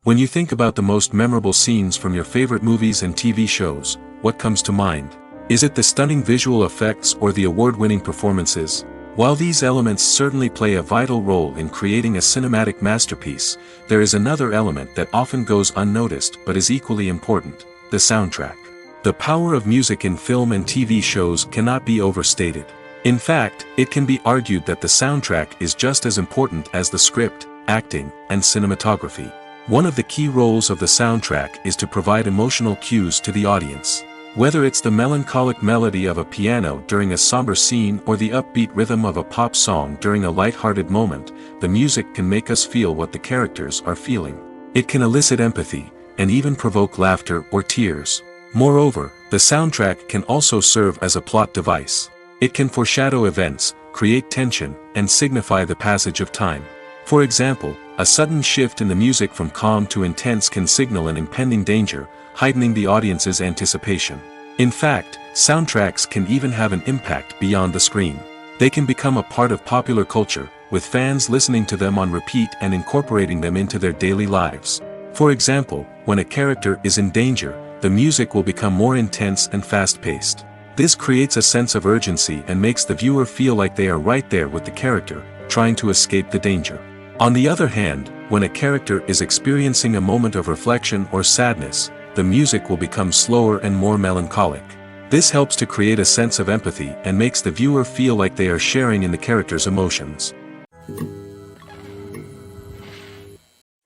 When you think about the most memorable scenes from your favorite movies and TV shows, what comes to mind? Is it the stunning visual effects or the award-winning performances? While these elements certainly play a vital role in creating a cinematic masterpiece, there is another element that often goes unnoticed but is equally important: the soundtrack. The power of music in film and TV shows cannot be overstated. In fact, it can be argued that the soundtrack is just as important as the script, acting, and cinematography. One of the key roles of the soundtrack is to provide emotional cues to the audience. Whether it's the melancholic melody of a piano during a somber scene or the upbeat rhythm of a pop song during a light-hearted moment, the music can make us feel what the characters are feeling. It can elicit empathy, and even provoke laughter or tears. Moreover, the soundtrack can also serve as a plot device. It can foreshadow events, create tension, and signify the passage of time. For example, a sudden shift in the music from calm to intense can signal an impending danger, heightening the audience's anticipation. In fact, soundtracks can even have an impact beyond the screen. They can become a part of popular culture, with fans listening to them on repeat and incorporating them into their daily lives. For example, when a character is in danger, the music will become more intense and fast-paced. This creates a sense of urgency and makes the viewer feel like they are right there with the character, trying to escape the danger. On the other hand, when a character is experiencing a moment of reflection or sadness, the music will become slower and more melancholic. This helps to create a sense of empathy and makes the viewer feel like they are sharing in the character's emotions.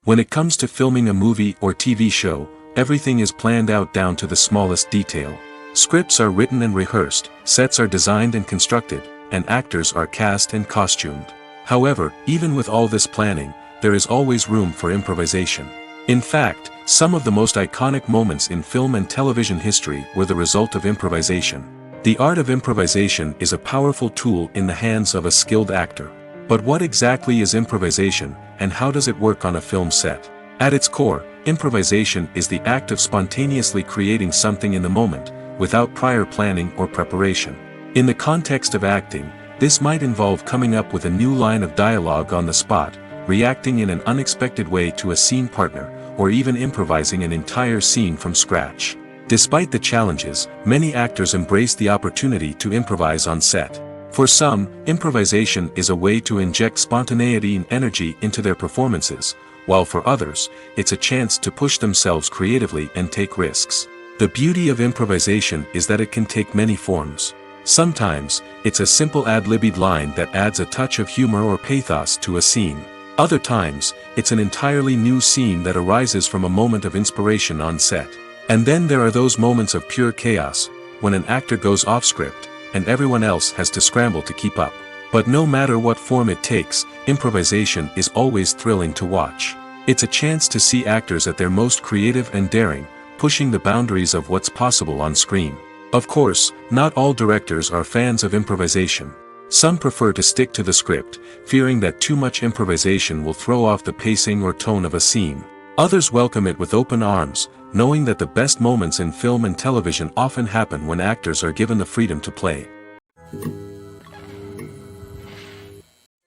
When it comes to filming a movie or TV show, everything is planned out down to the smallest detail. Scripts are written and rehearsed, sets are designed and constructed, and actors are cast and costumed. However, even with all this planning, there is always room for improvisation. In fact, some of the most iconic moments in film and television history were the result of improvisation. The art of improvisation is a powerful tool in the hands of a skilled actor. But what exactly is improvisation, and how does it work on a film set? At its core, improvisation is the act of spontaneously creating something in the moment, without prior planning or preparation. In the context of acting, this might involve coming up with a new line of dialogue on the spot, reacting in an unexpected way to a scene partner, or even improvising an entire scene from scratch. Despite the challenges, many actors embrace the opportunity to improvise on set. For some, improvisation is a way to inject spontaneity and energy into their performances, while for others, it's a chance to push themselves creatively and take risks. The beauty of improvisation is that it can take many forms. Sometimes, it's a simple ad-libbed line that adds a touch of humor or pathos to a scene. Other times, it's an entirely new scene that arises from a moment of inspiration on set. And then there are those moments of pure chaos, when an actor goes off script, and everyone else has to scramble to keep up. But no matter what form it takes, improvisation is always thrilling to watch. It's a chance to see actors at their most creative and daring, pushing the boundaries of what's possible on screen. Of course, not all directors are fans of improvisation. Some prefer to stick to the script, fearing that too much improvisation will throw off the pacing or tone of a scene. Others welcome it with open arms, knowing that the best moments in film and television often happen when actors are given the freedom to play.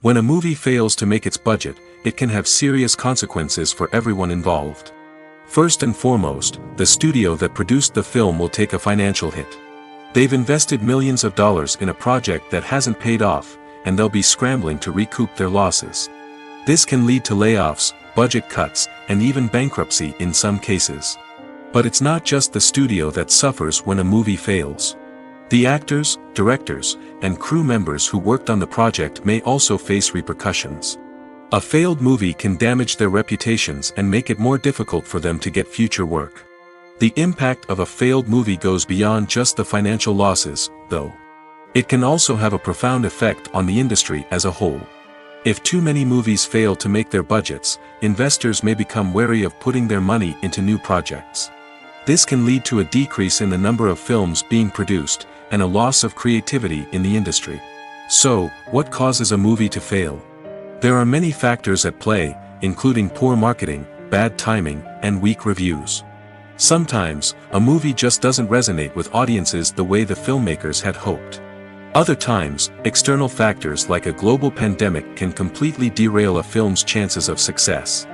When a movie fails to make its budget, it can have serious consequences for everyone involved. First and foremost, the studio that produced the film will take a financial hit. They've invested millions of dollars in a project that hasn't paid off, and they'll be scrambling to recoup their losses. This can lead to layoffs, budget cuts, and even bankruptcy in some cases. But it's not just the studio that suffers when a movie fails. The actors, directors, and crew members who worked on the project may also face repercussions. A failed movie can damage their reputations and make it more difficult for them to get future work. The impact of a failed movie goes beyond just the financial losses, though. It can also have a profound effect on the industry as a whole. If too many movies fail to make their budgets, investors may become wary of putting their money into new projects. This can lead to a decrease in the number of films being produced, and a loss of creativity in the industry. So, what causes a movie to fail? There are many factors at play, including poor marketing, bad timing, and weak reviews. Sometimes, a movie just doesn't resonate with audiences the way the filmmakers had hoped. Other times, external factors like a global pandemic can completely derail a film's chances of success.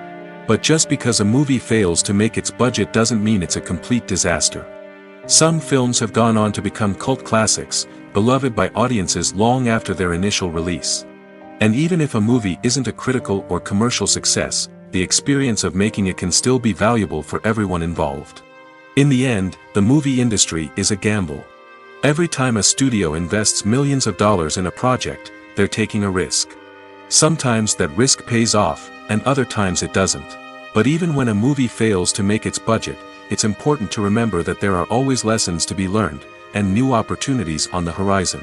But just because a movie fails to make its budget doesn't mean it's a complete disaster. Some films have gone on to become cult classics, beloved by audiences long after their initial release. And even if a movie isn't a critical or commercial success, the experience of making it can still be valuable for everyone involved. In the end, the movie industry is a gamble. Every time a studio invests millions of dollars in a project, they're taking a risk. Sometimes that risk pays off, and other times it doesn't. But even when a movie fails to make its budget, it's important to remember that there are always lessons to be learned, and new opportunities on the horizon.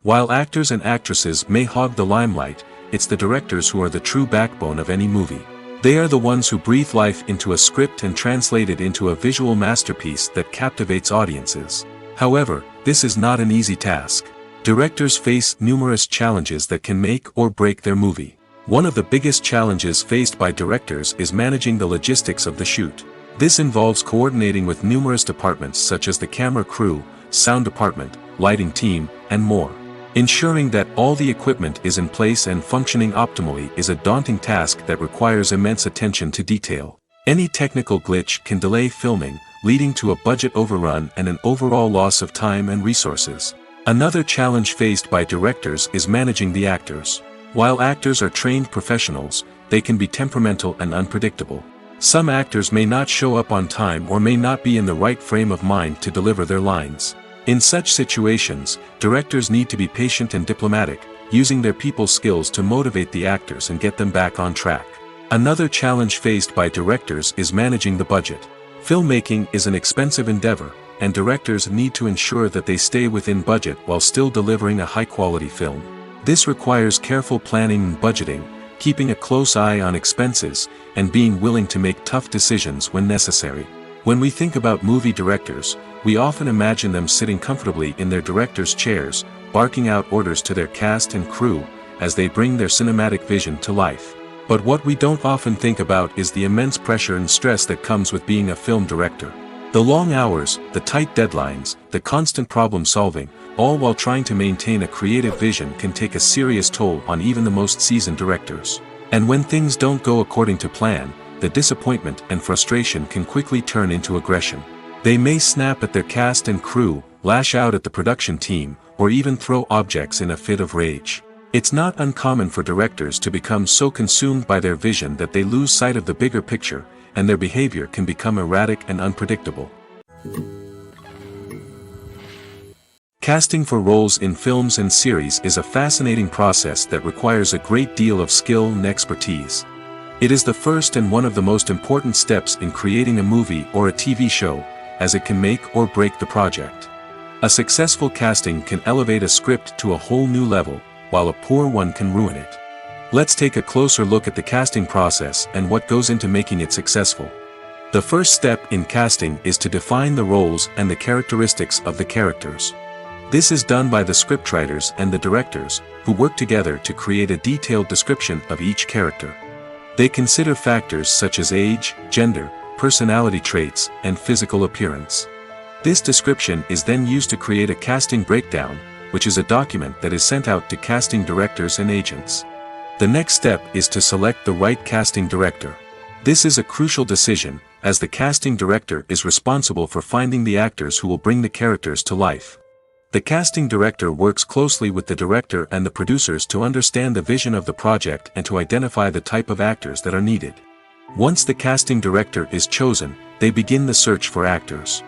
While actors and actresses may hog the limelight, it's the directors who are the true backbone of any movie. They are the ones who breathe life into a script and translate it into a visual masterpiece that captivates audiences. However, this is not an easy task. Directors face numerous challenges that can make or break their movie. One of the biggest challenges faced by directors is managing the logistics of the shoot. This involves coordinating with numerous departments such as the camera crew, sound department, lighting team, and more. Ensuring that all the equipment is in place and functioning optimally is a daunting task that requires immense attention to detail. Any technical glitch can delay filming, leading to a budget overrun and an overall loss of time and resources. Another challenge faced by directors is managing the actors. While actors are trained professionals, they can be temperamental and unpredictable. Some actors may not show up on time or may not be in the right frame of mind to deliver their lines. In such situations, directors need to be patient and diplomatic, using their people skills to motivate the actors and get them back on track. Another challenge faced by directors is managing the budget. Filmmaking is an expensive endeavor, and directors need to ensure that they stay within budget while still delivering a high-quality film. This requires careful planning and budgeting, keeping a close eye on expenses, and being willing to make tough decisions when necessary. When we think about movie directors, we often imagine them sitting comfortably in their director's chairs, barking out orders to their cast and crew, as they bring their cinematic vision to life. But what we don't often think about is the immense pressure and stress that comes with being a film director. The long hours, the tight deadlines, the constant problem solving, all while trying to maintain a creative vision can take a serious toll on even the most seasoned directors. And when things don't go according to plan, the disappointment and frustration can quickly turn into aggression. They may snap at their cast and crew, lash out at the production team, or even throw objects in a fit of rage. It's not uncommon for directors to become so consumed by their vision that they lose sight of the bigger picture, and their behavior can become erratic and unpredictable. Casting for roles in films and series is a fascinating process that requires a great deal of skill and expertise. It is the first and one of the most important steps in creating a movie or a TV show, as it can make or break the project. A successful casting can elevate a script to a whole new level, while a poor one can ruin it. Let's take a closer look at the casting process and what goes into making it successful. The first step in casting is to define the roles and the characteristics of the characters. This is done by the scriptwriters and the directors, who work together to create a detailed description of each character. They consider factors such as age, gender, personality traits, and physical appearance. This description is then used to create a casting breakdown, which is a document that is sent out to casting directors and agents. The next step is to select the right casting director. This is a crucial decision, as the casting director is responsible for finding the actors who will bring the characters to life. The casting director works closely with the director and the producers to understand the vision of the project and to identify the type of actors that are needed. Once the casting director is chosen, they begin the search for actors.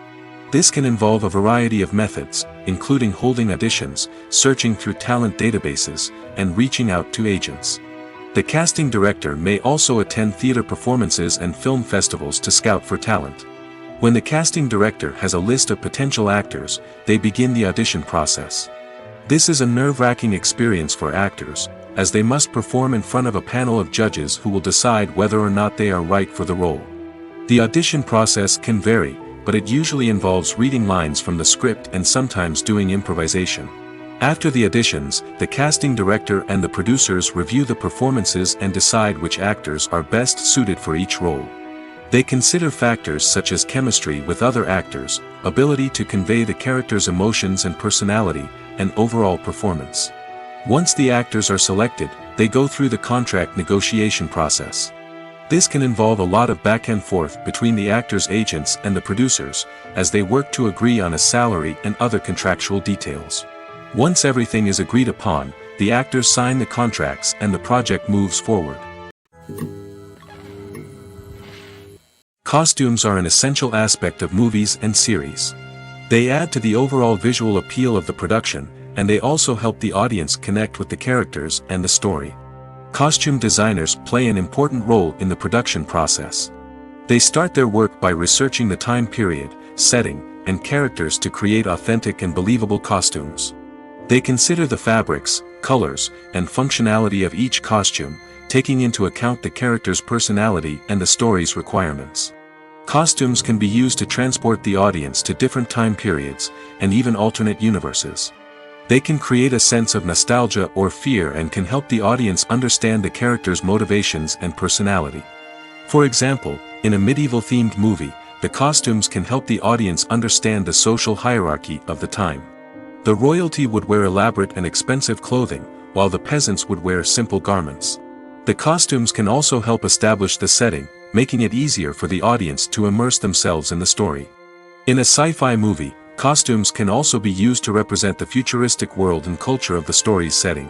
This can involve a variety of methods, including holding auditions, searching through talent databases, and reaching out to agents. The casting director may also attend theater performances and film festivals to scout for talent. When the casting director has a list of potential actors, they begin the audition process. This is a nerve-wracking experience for actors, as they must perform in front of a panel of judges who will decide whether or not they are right for the role. The audition process can vary, but it usually involves reading lines from the script and sometimes doing improvisation. After the auditions, the casting director and the producers review the performances and decide which actors are best suited for each role. They consider factors such as chemistry with other actors, ability to convey the character's emotions and personality, and overall performance. Once the actors are selected, they go through the contract negotiation process. This can involve a lot of back and forth between the actors' agents and the producers, as they work to agree on a salary and other contractual details. Once everything is agreed upon, the actors sign the contracts and the project moves forward. Costumes are an essential aspect of movies and series. They add to the overall visual appeal of the production, and they also help the audience connect with the characters and the story. Costume designers play an important role in the production process. They start their work by researching the time period, setting, and characters to create authentic and believable costumes. They consider the fabrics, colors, and functionality of each costume, taking into account the character's personality and the story's requirements. Costumes can be used to transport the audience to different time periods, and even alternate universes. They can create a sense of nostalgia or fear and can help the audience understand the character's motivations and personality. For example, in a medieval-themed movie, the costumes can help the audience understand the social hierarchy of the time. The royalty would wear elaborate and expensive clothing, while the peasants would wear simple garments. The costumes can also help establish the setting, making it easier for the audience to immerse themselves in the story. In a sci-fi movie, costumes can also be used to represent the futuristic world and culture of the story's setting.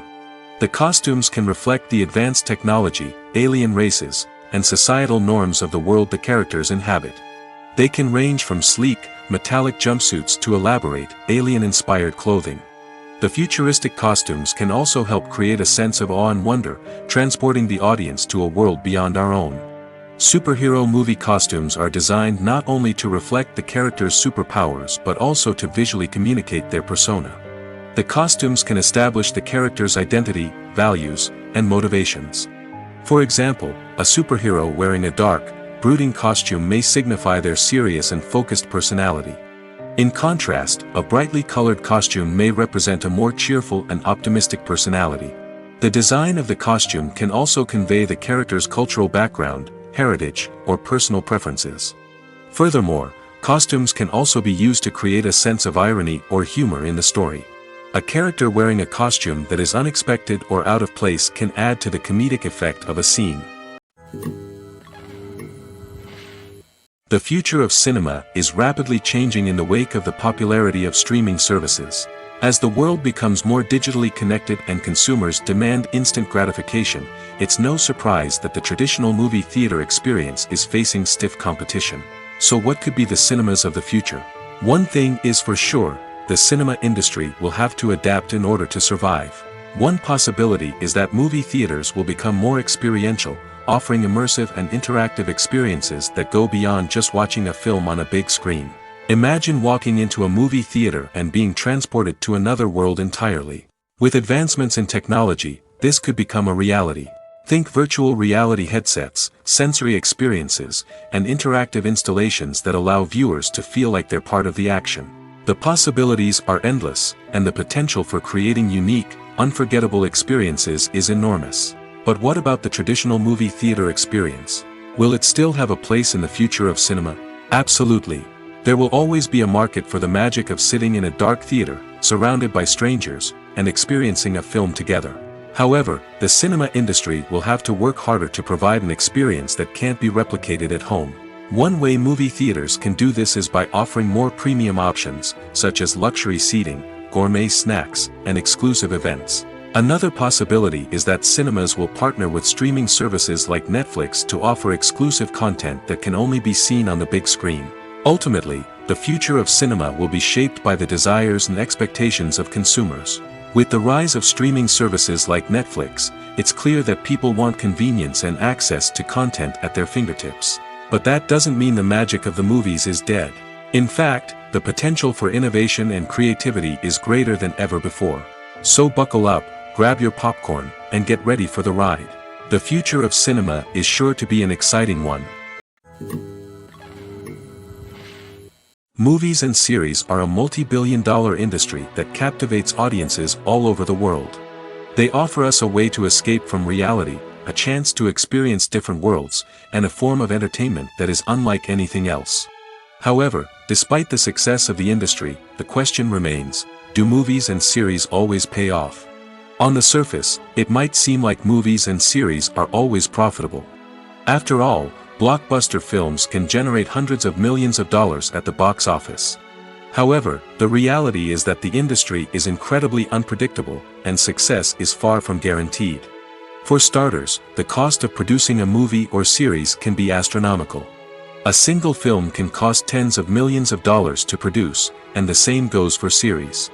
The costumes can reflect the advanced technology, alien races, and societal norms of the world the characters inhabit. They can range from sleek, metallic jumpsuits to elaborate, alien-inspired clothing. The futuristic costumes can also help create a sense of awe and wonder, transporting the audience to a world beyond our own. Superhero movie costumes are designed not only to reflect the character's superpowers but also to visually communicate their persona. The costumes can establish the character's identity, values, and motivations. For example, a superhero wearing a dark, brooding costume may signify their serious and focused personality. In contrast, a brightly colored costume may represent a more cheerful and optimistic personality. The design of the costume can also convey the character's cultural background, heritage, or personal preferences. Furthermore, costumes can also be used to create a sense of irony or humor in the story. A character wearing a costume that is unexpected or out of place can add to the comedic effect of a scene. The future of cinema is rapidly changing in the wake of the popularity of streaming services. As the world becomes more digitally connected and consumers demand instant gratification, it's no surprise that the traditional movie theater experience is facing stiff competition. So what could be the cinemas of the future? One thing is for sure, the cinema industry will have to adapt in order to survive. One possibility is that movie theaters will become more experiential, offering immersive and interactive experiences that go beyond just watching a film on a big screen. Imagine walking into a movie theater and being transported to another world entirely. With advancements in technology, this could become a reality. Think virtual reality headsets, sensory experiences, and interactive installations that allow viewers to feel like they're part of the action. The possibilities are endless, and the potential for creating unique, unforgettable experiences is enormous. But what about the traditional movie theater experience? Will it still have a place in the future of cinema? Absolutely. There will always be a market for the magic of sitting in a dark theater, surrounded by strangers, and experiencing a film together. However, the cinema industry will have to work harder to provide an experience that can't be replicated at home. One way movie theaters can do this is by offering more premium options, such as luxury seating, gourmet snacks, and exclusive events. Another possibility is that cinemas will partner with streaming services like Netflix to offer exclusive content that can only be seen on the big screen. Ultimately, the future of cinema will be shaped by the desires and expectations of consumers. With the rise of streaming services like Netflix, it's clear that people want convenience and access to content at their fingertips. But that doesn't mean the magic of the movies is dead. In fact, the potential for innovation and creativity is greater than ever before. So buckle up, grab your popcorn, and get ready for the ride. The future of cinema is sure to be an exciting one. Movies and series are a multi-billion-dollar industry that captivates audiences all over the world. They offer us a way to escape from reality, a chance to experience different worlds, and a form of entertainment that is unlike anything else. However, despite the success of the industry, the question remains, do movies and series always pay off? On the surface, it might seem like movies and series are always profitable. After all, blockbuster films can generate hundreds of millions of dollars at the box office. However, the reality is that the industry is incredibly unpredictable, and success is far from guaranteed. For starters, the cost of producing a movie or series can be astronomical. A single film can cost tens of millions of dollars to produce, and the same goes for series.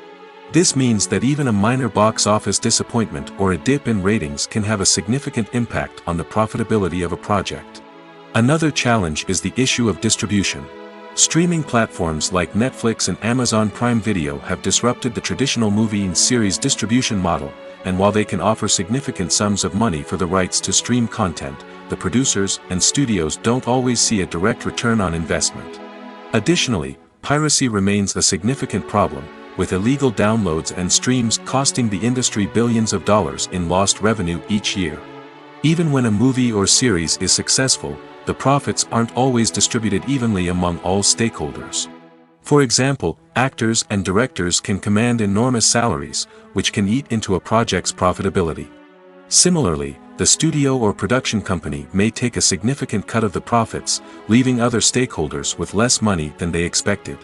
This means that even a minor box office disappointment or a dip in ratings can have a significant impact on the profitability of a project. Another challenge is the issue of distribution. Streaming platforms like Netflix and Amazon Prime Video have disrupted the traditional movie and series distribution model, and while they can offer significant sums of money for the rights to stream content, the producers and studios don't always see a direct return on investment. Additionally, piracy remains a significant problem, with illegal downloads and streams costing the industry billions of dollars in lost revenue each year. Even when a movie or series is successful, the profits aren't always distributed evenly among all stakeholders. For example, actors and directors can command enormous salaries, which can eat into a project's profitability. Similarly, the studio or production company may take a significant cut of the profits, leaving other stakeholders with less money than they expected.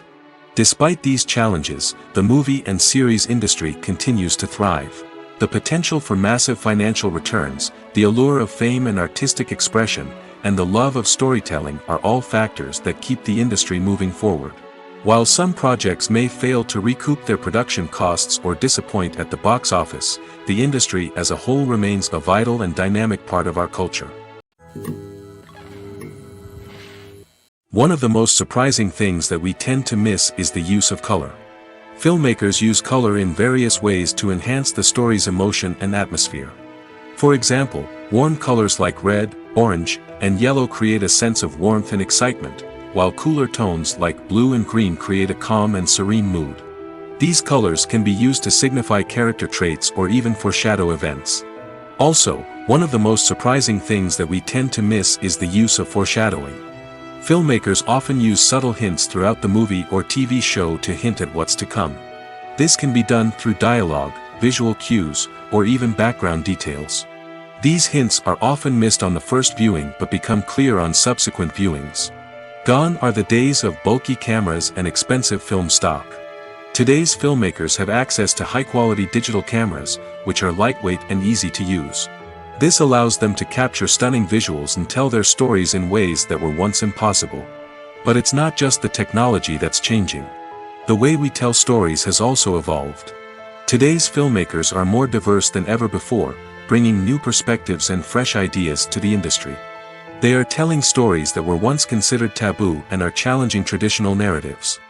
Despite these challenges, the movie and series industry continues to thrive. The potential for massive financial returns, the allure of fame and artistic expression, and the love of storytelling are all factors that keep the industry moving forward. While some projects may fail to recoup their production costs or disappoint at the box office, the industry as a whole remains a vital and dynamic part of our culture. One of the most surprising things that we tend to miss is the use of color. Filmmakers use color in various ways to enhance the story's emotion and atmosphere. For example, warm colors like red, orange, and yellow create a sense of warmth and excitement, while cooler tones like blue and green create a calm and serene mood. These colors can be used to signify character traits or even foreshadow events. Also, one of the most surprising things that we tend to miss is the use of foreshadowing. Filmmakers often use subtle hints throughout the movie or TV show to hint at what's to come. This can be done through dialogue, visual cues, or even background details. These hints are often missed on the first viewing but become clear on subsequent viewings. Gone are the days of bulky cameras and expensive film stock. Today's filmmakers have access to high-quality digital cameras, which are lightweight and easy to use. This allows them to capture stunning visuals and tell their stories in ways that were once impossible. But it's not just the technology that's changing. The way we tell stories has also evolved. Today's filmmakers are more diverse than ever before, bringing new perspectives and fresh ideas to the industry. They are telling stories that were once considered taboo and are challenging traditional narratives.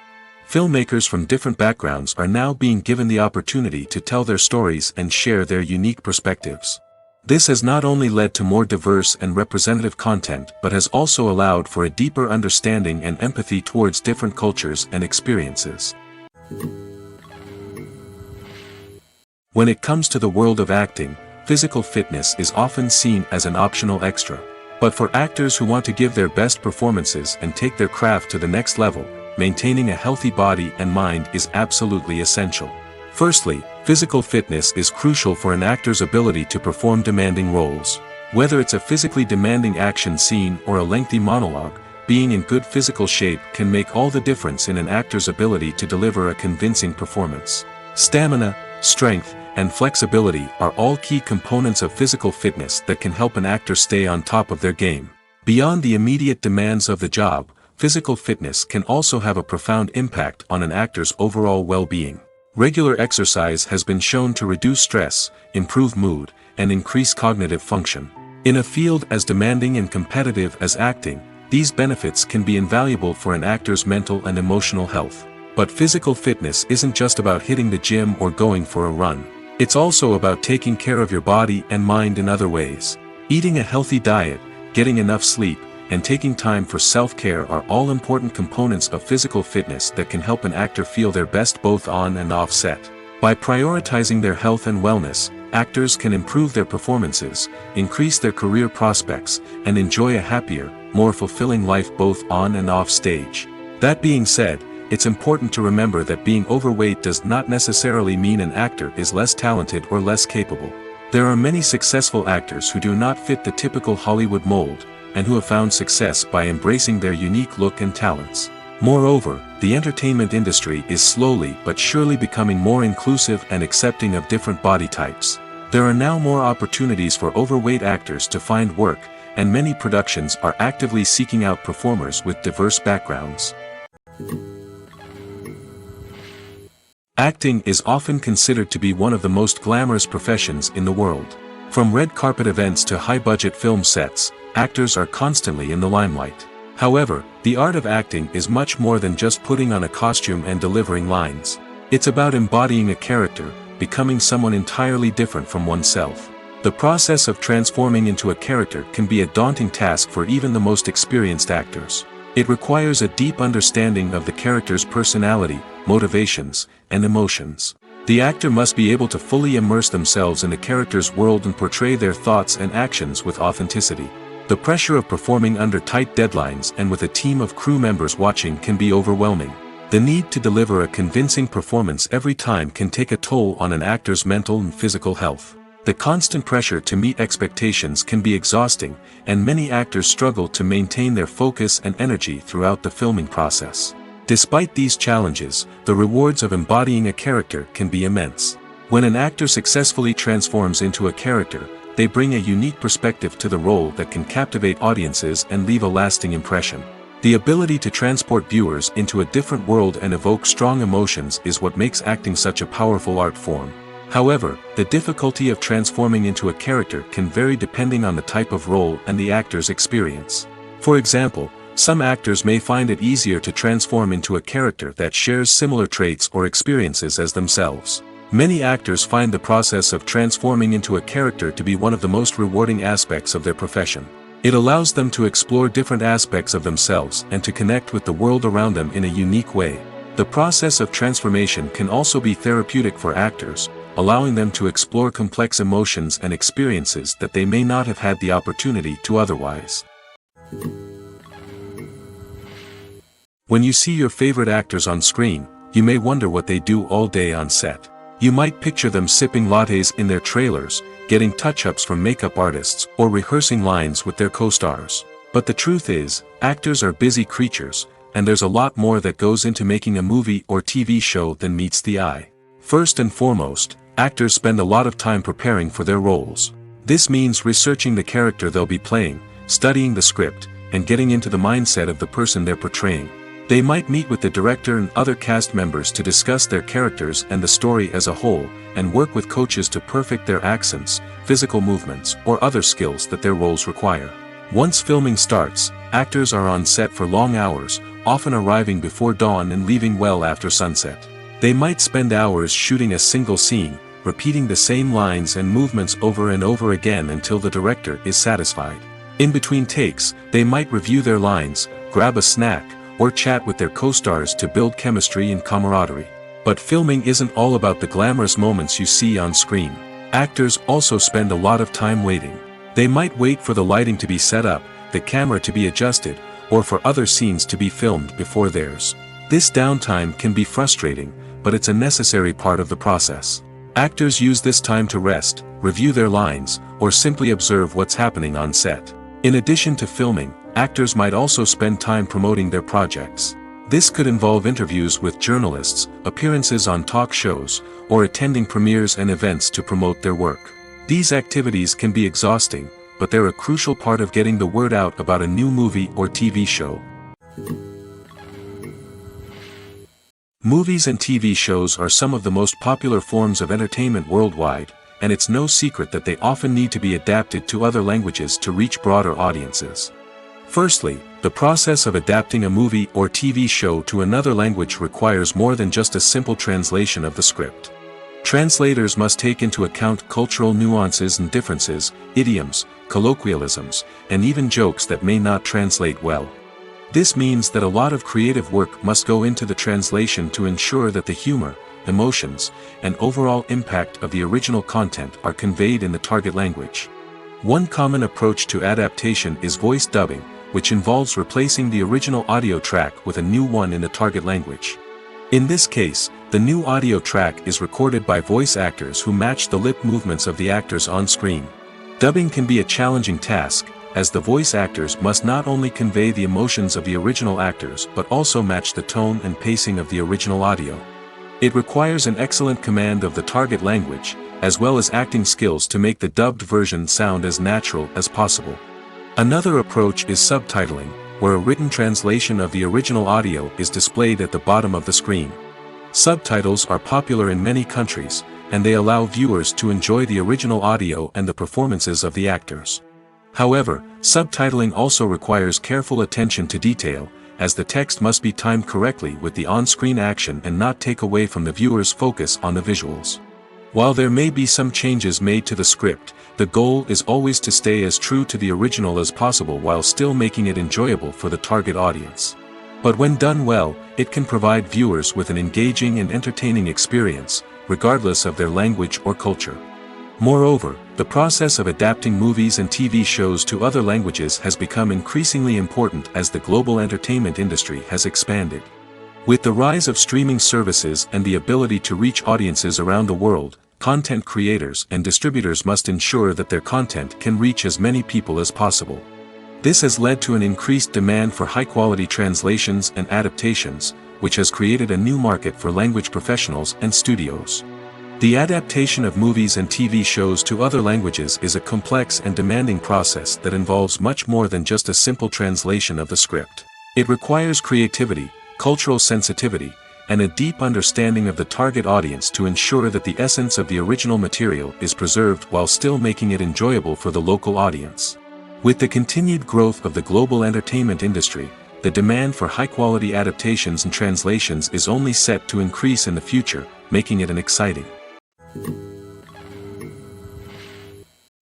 Filmmakers from different backgrounds are now being given the opportunity to tell their stories and share their unique perspectives. This has not only led to more diverse and representative content but has also allowed for a deeper understanding and empathy towards different cultures and experiences. When it comes to the world of acting, physical fitness is often seen as an optional extra. But for actors who want to give their best performances and take their craft to the next level, maintaining a healthy body and mind is absolutely essential. Firstly, physical fitness is crucial for an actor's ability to perform demanding roles. Whether it's a physically demanding action scene or a lengthy monologue, being in good physical shape can make all the difference in an actor's ability to deliver a convincing performance. Stamina, strength, and flexibility are all key components of physical fitness that can help an actor stay on top of their game. Beyond the immediate demands of the job, physical fitness can also have a profound impact on an actor's overall well-being. Regular exercise has been shown to reduce stress, improve mood, and increase cognitive function. In a field as demanding and competitive as acting, these benefits can be invaluable for an actor's mental and emotional health. But physical fitness isn't just about hitting the gym or going for a run. It's also about taking care of your body and mind in other ways. Eating a healthy diet, getting enough sleep, and taking time for self-care are all important components of physical fitness that can help an actor feel their best both on and off set. By prioritizing their health and wellness, actors can improve their performances, increase their career prospects, and enjoy a happier, more fulfilling life both on and off stage. That being said, it's important to remember that being overweight does not necessarily mean an actor is less talented or less capable. There are many successful actors who do not fit the typical Hollywood mold, and who have found success by embracing their unique look and talents. Moreover, the entertainment industry is slowly but surely becoming more inclusive and accepting of different body types. There are now more opportunities for overweight actors to find work, and many productions are actively seeking out performers with diverse backgrounds. Acting is often considered to be one of the most glamorous professions in the world. From red carpet events to high-budget film sets, actors are constantly in the limelight. However, the art of acting is much more than just putting on a costume and delivering lines. It's about embodying a character, becoming someone entirely different from oneself. The process of transforming into a character can be a daunting task for even the most experienced actors. It requires a deep understanding of the character's personality, motivations, and emotions. The actor must be able to fully immerse themselves in the character's world and portray their thoughts and actions with authenticity. The pressure of performing under tight deadlines and with a team of crew members watching can be overwhelming. The need to deliver a convincing performance every time can take a toll on an actor's mental and physical health. The constant pressure to meet expectations can be exhausting, and many actors struggle to maintain their focus and energy throughout the filming process. Despite these challenges, the rewards of embodying a character can be immense. When an actor successfully transforms into a character, they bring a unique perspective to the role that can captivate audiences and leave a lasting impression. The ability to transport viewers into a different world and evoke strong emotions is what makes acting such a powerful art form. However, the difficulty of transforming into a character can vary depending on the type of role and the actor's experience. For example, some actors may find it easier to transform into a character that shares similar traits or experiences as themselves. Many actors find the process of transforming into a character to be one of the most rewarding aspects of their profession. It allows them to explore different aspects of themselves and to connect with the world around them in a unique way. The process of transformation can also be therapeutic for actors, allowing them to explore complex emotions and experiences that they may not have had the opportunity to otherwise. When you see your favorite actors on screen, you may wonder what they do all day on set. You might picture them sipping lattes in their trailers, getting touch-ups from makeup artists, or rehearsing lines with their co-stars. But the truth is, actors are busy creatures, and there's a lot more that goes into making a movie or TV show than meets the eye. First and foremost, actors spend a lot of time preparing for their roles. This means researching the character they'll be playing, studying the script, and getting into the mindset of the person they're portraying. They might meet with the director and other cast members to discuss their characters and the story as a whole, and work with coaches to perfect their accents, physical movements, or other skills that their roles require. Once filming starts, actors are on set for long hours, often arriving before dawn and leaving well after sunset. They might spend hours shooting a single scene, repeating the same lines and movements over and over again until the director is satisfied. In between takes, they might review their lines, grab a snack, or chat with their co-stars to build chemistry and camaraderie. But filming isn't all about the glamorous moments you see on screen. Actors also spend a lot of time waiting. They might wait for the lighting to be set up, the camera to be adjusted, or for other scenes to be filmed before theirs. This downtime can be frustrating, but it's a necessary part of the process. Actors use this time to rest, review their lines, or simply observe what's happening on set. In addition to filming, actors might also spend time promoting their projects. This could involve interviews with journalists, appearances on talk shows, or attending premieres and events to promote their work. These activities can be exhausting, but they're a crucial part of getting the word out about a new movie or TV show. Movies and TV shows are some of the most popular forms of entertainment worldwide, and it's no secret that they often need to be adapted to other languages to reach broader audiences. Firstly, the process of adapting a movie or TV show to another language requires more than just a simple translation of the script. Translators must take into account cultural nuances and differences, idioms, colloquialisms, and even jokes that may not translate well. This means that a lot of creative work must go into the translation to ensure that the humor, emotions, and overall impact of the original content are conveyed in the target language. One common approach to adaptation is voice dubbing, which involves replacing the original audio track with a new one in the target language. In this case, the new audio track is recorded by voice actors who match the lip movements of the actors on screen. Dubbing can be a challenging task, as the voice actors must not only convey the emotions of the original actors but also match the tone and pacing of the original audio. It requires an excellent command of the target language, as well as acting skills to make the dubbed version sound as natural as possible. Another approach is subtitling, where a written translation of the original audio is displayed at the bottom of the screen. Subtitles are popular in many countries, and they allow viewers to enjoy the original audio and the performances of the actors. However, subtitling also requires careful attention to detail, as the text must be timed correctly with the on-screen action and not take away from the viewer's focus on the visuals. While there may be some changes made to the script, the goal is always to stay as true to the original as possible while still making it enjoyable for the target audience. But when done well, it can provide viewers with an engaging and entertaining experience, regardless of their language or culture. Moreover, the process of adapting movies and TV shows to other languages has become increasingly important as the global entertainment industry has expanded. With the rise of streaming services and the ability to reach audiences around the world, content creators and distributors must ensure that their content can reach as many people as possible. This has led to an increased demand for high-quality translations and adaptations, which has created a new market for language professionals and studios. The adaptation of movies and TV shows to other languages is a complex and demanding process that involves much more than just a simple translation of the script. It requires creativity, cultural sensitivity, and a deep understanding of the target audience to ensure that the essence of the original material is preserved while still making it enjoyable for the local audience. With the continued growth of the global entertainment industry, the demand for high-quality adaptations and translations is only set to increase in the future, making it an exciting.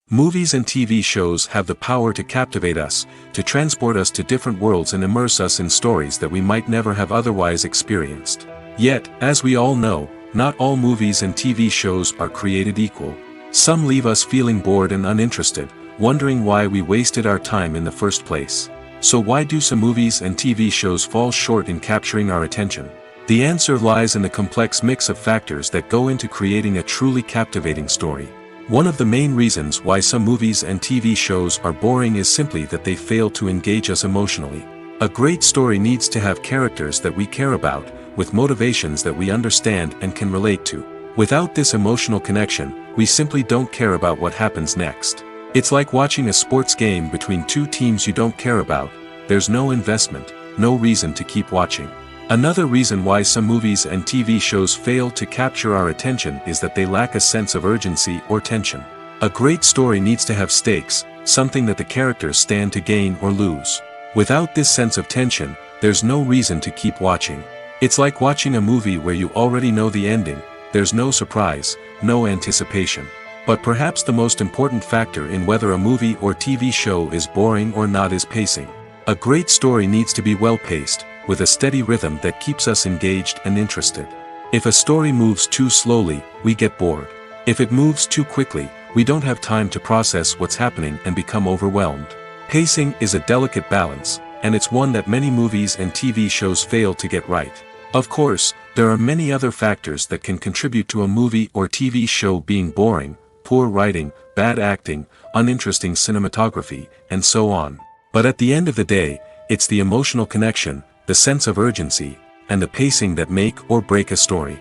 Movies and TV shows have the power to captivate us, to transport us to different worlds and immerse us in stories that we might never have otherwise experienced. Yet, as we all know, not all movies and TV shows are created equal. Some leave us feeling bored and uninterested, wondering why we wasted our time in the first place. So why do some movies and TV shows fall short in capturing our attention? The answer lies in the complex mix of factors that go into creating a truly captivating story. One of the main reasons why some movies and TV shows are boring is simply that they fail to engage us emotionally. A great story needs to have characters that we care about, with motivations that we understand and can relate to. Without this emotional connection, we simply don't care about what happens next. It's like watching a sports game between two teams you don't care about. There's no investment, no reason to keep watching. Another reason why some movies and TV shows fail to capture our attention is that they lack a sense of urgency or tension. A great story needs to have stakes, something that the characters stand to gain or lose. Without this sense of tension, there's no reason to keep watching. It's like watching a movie where you already know the ending, there's no surprise, no anticipation. But perhaps the most important factor in whether a movie or TV show is boring or not is pacing. A great story needs to be well-paced, with a steady rhythm that keeps us engaged and interested. If a story moves too slowly, we get bored. If it moves too quickly, we don't have time to process what's happening and become overwhelmed. Pacing is a delicate balance, and it's one that many movies and TV shows fail to get right. Of course, there are many other factors that can contribute to a movie or TV show being boring: poor writing, bad acting, uninteresting cinematography, and so on. But at the end of the day, it's the emotional connection, the sense of urgency, and the pacing that make or break a story.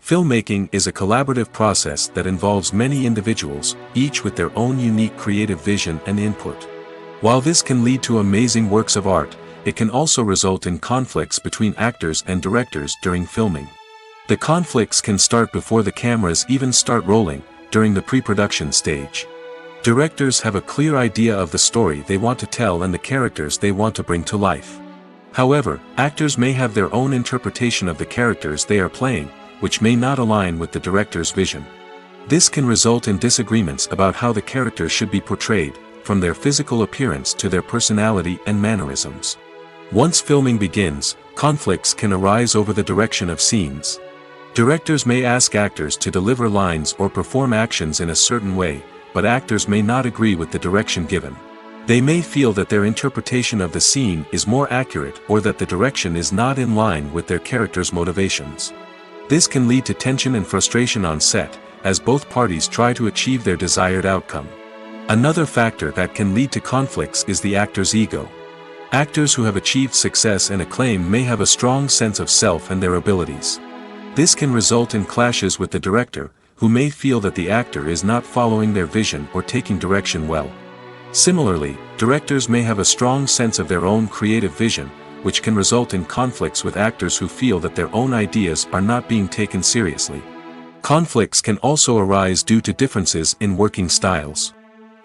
Filmmaking is a collaborative process that involves many individuals, each with their own unique creative vision and input. While this can lead to amazing works of art, it can also result in conflicts between actors and directors during filming. The conflicts can start before the cameras even start rolling, during the pre-production stage. Directors have a clear idea of the story they want to tell and the characters they want to bring to life. However, actors may have their own interpretation of the characters they are playing, which may not align with the director's vision. This can result in disagreements about how the characters should be portrayed, from their physical appearance to their personality and mannerisms. Once filming begins, conflicts can arise over the direction of scenes. Directors may ask actors to deliver lines or perform actions in a certain way, but actors may not agree with the direction given. They may feel that their interpretation of the scene is more accurate or that the direction is not in line with their character's motivations. This can lead to tension and frustration on set, as both parties try to achieve their desired outcome. Another factor that can lead to conflicts is the actor's ego. Actors who have achieved success and acclaim may have a strong sense of self and their abilities. This can result in clashes with the director, who may feel that the actor is not following their vision or taking direction well. Similarly, directors may have a strong sense of their own creative vision, which can result in conflicts with actors who feel that their own ideas are not being taken seriously. Conflicts can also arise due to differences in working styles.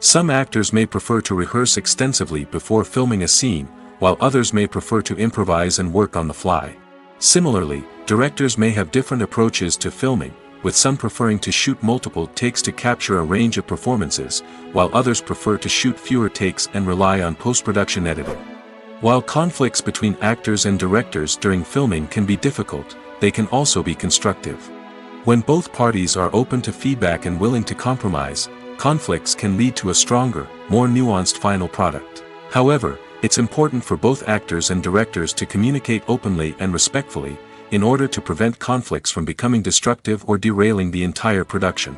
Some actors may prefer to rehearse extensively before filming a scene, while others may prefer to improvise and work on the fly. Similarly, directors may have different approaches to filming, with some preferring to shoot multiple takes to capture a range of performances, while others prefer to shoot fewer takes and rely on post-production editing. While conflicts between actors and directors during filming can be difficult, they can also be constructive. When both parties are open to feedback and willing to compromise, conflicts can lead to a stronger, more nuanced final product. However, it's important for both actors and directors to communicate openly and respectfully, in order to prevent conflicts from becoming destructive or derailing the entire production.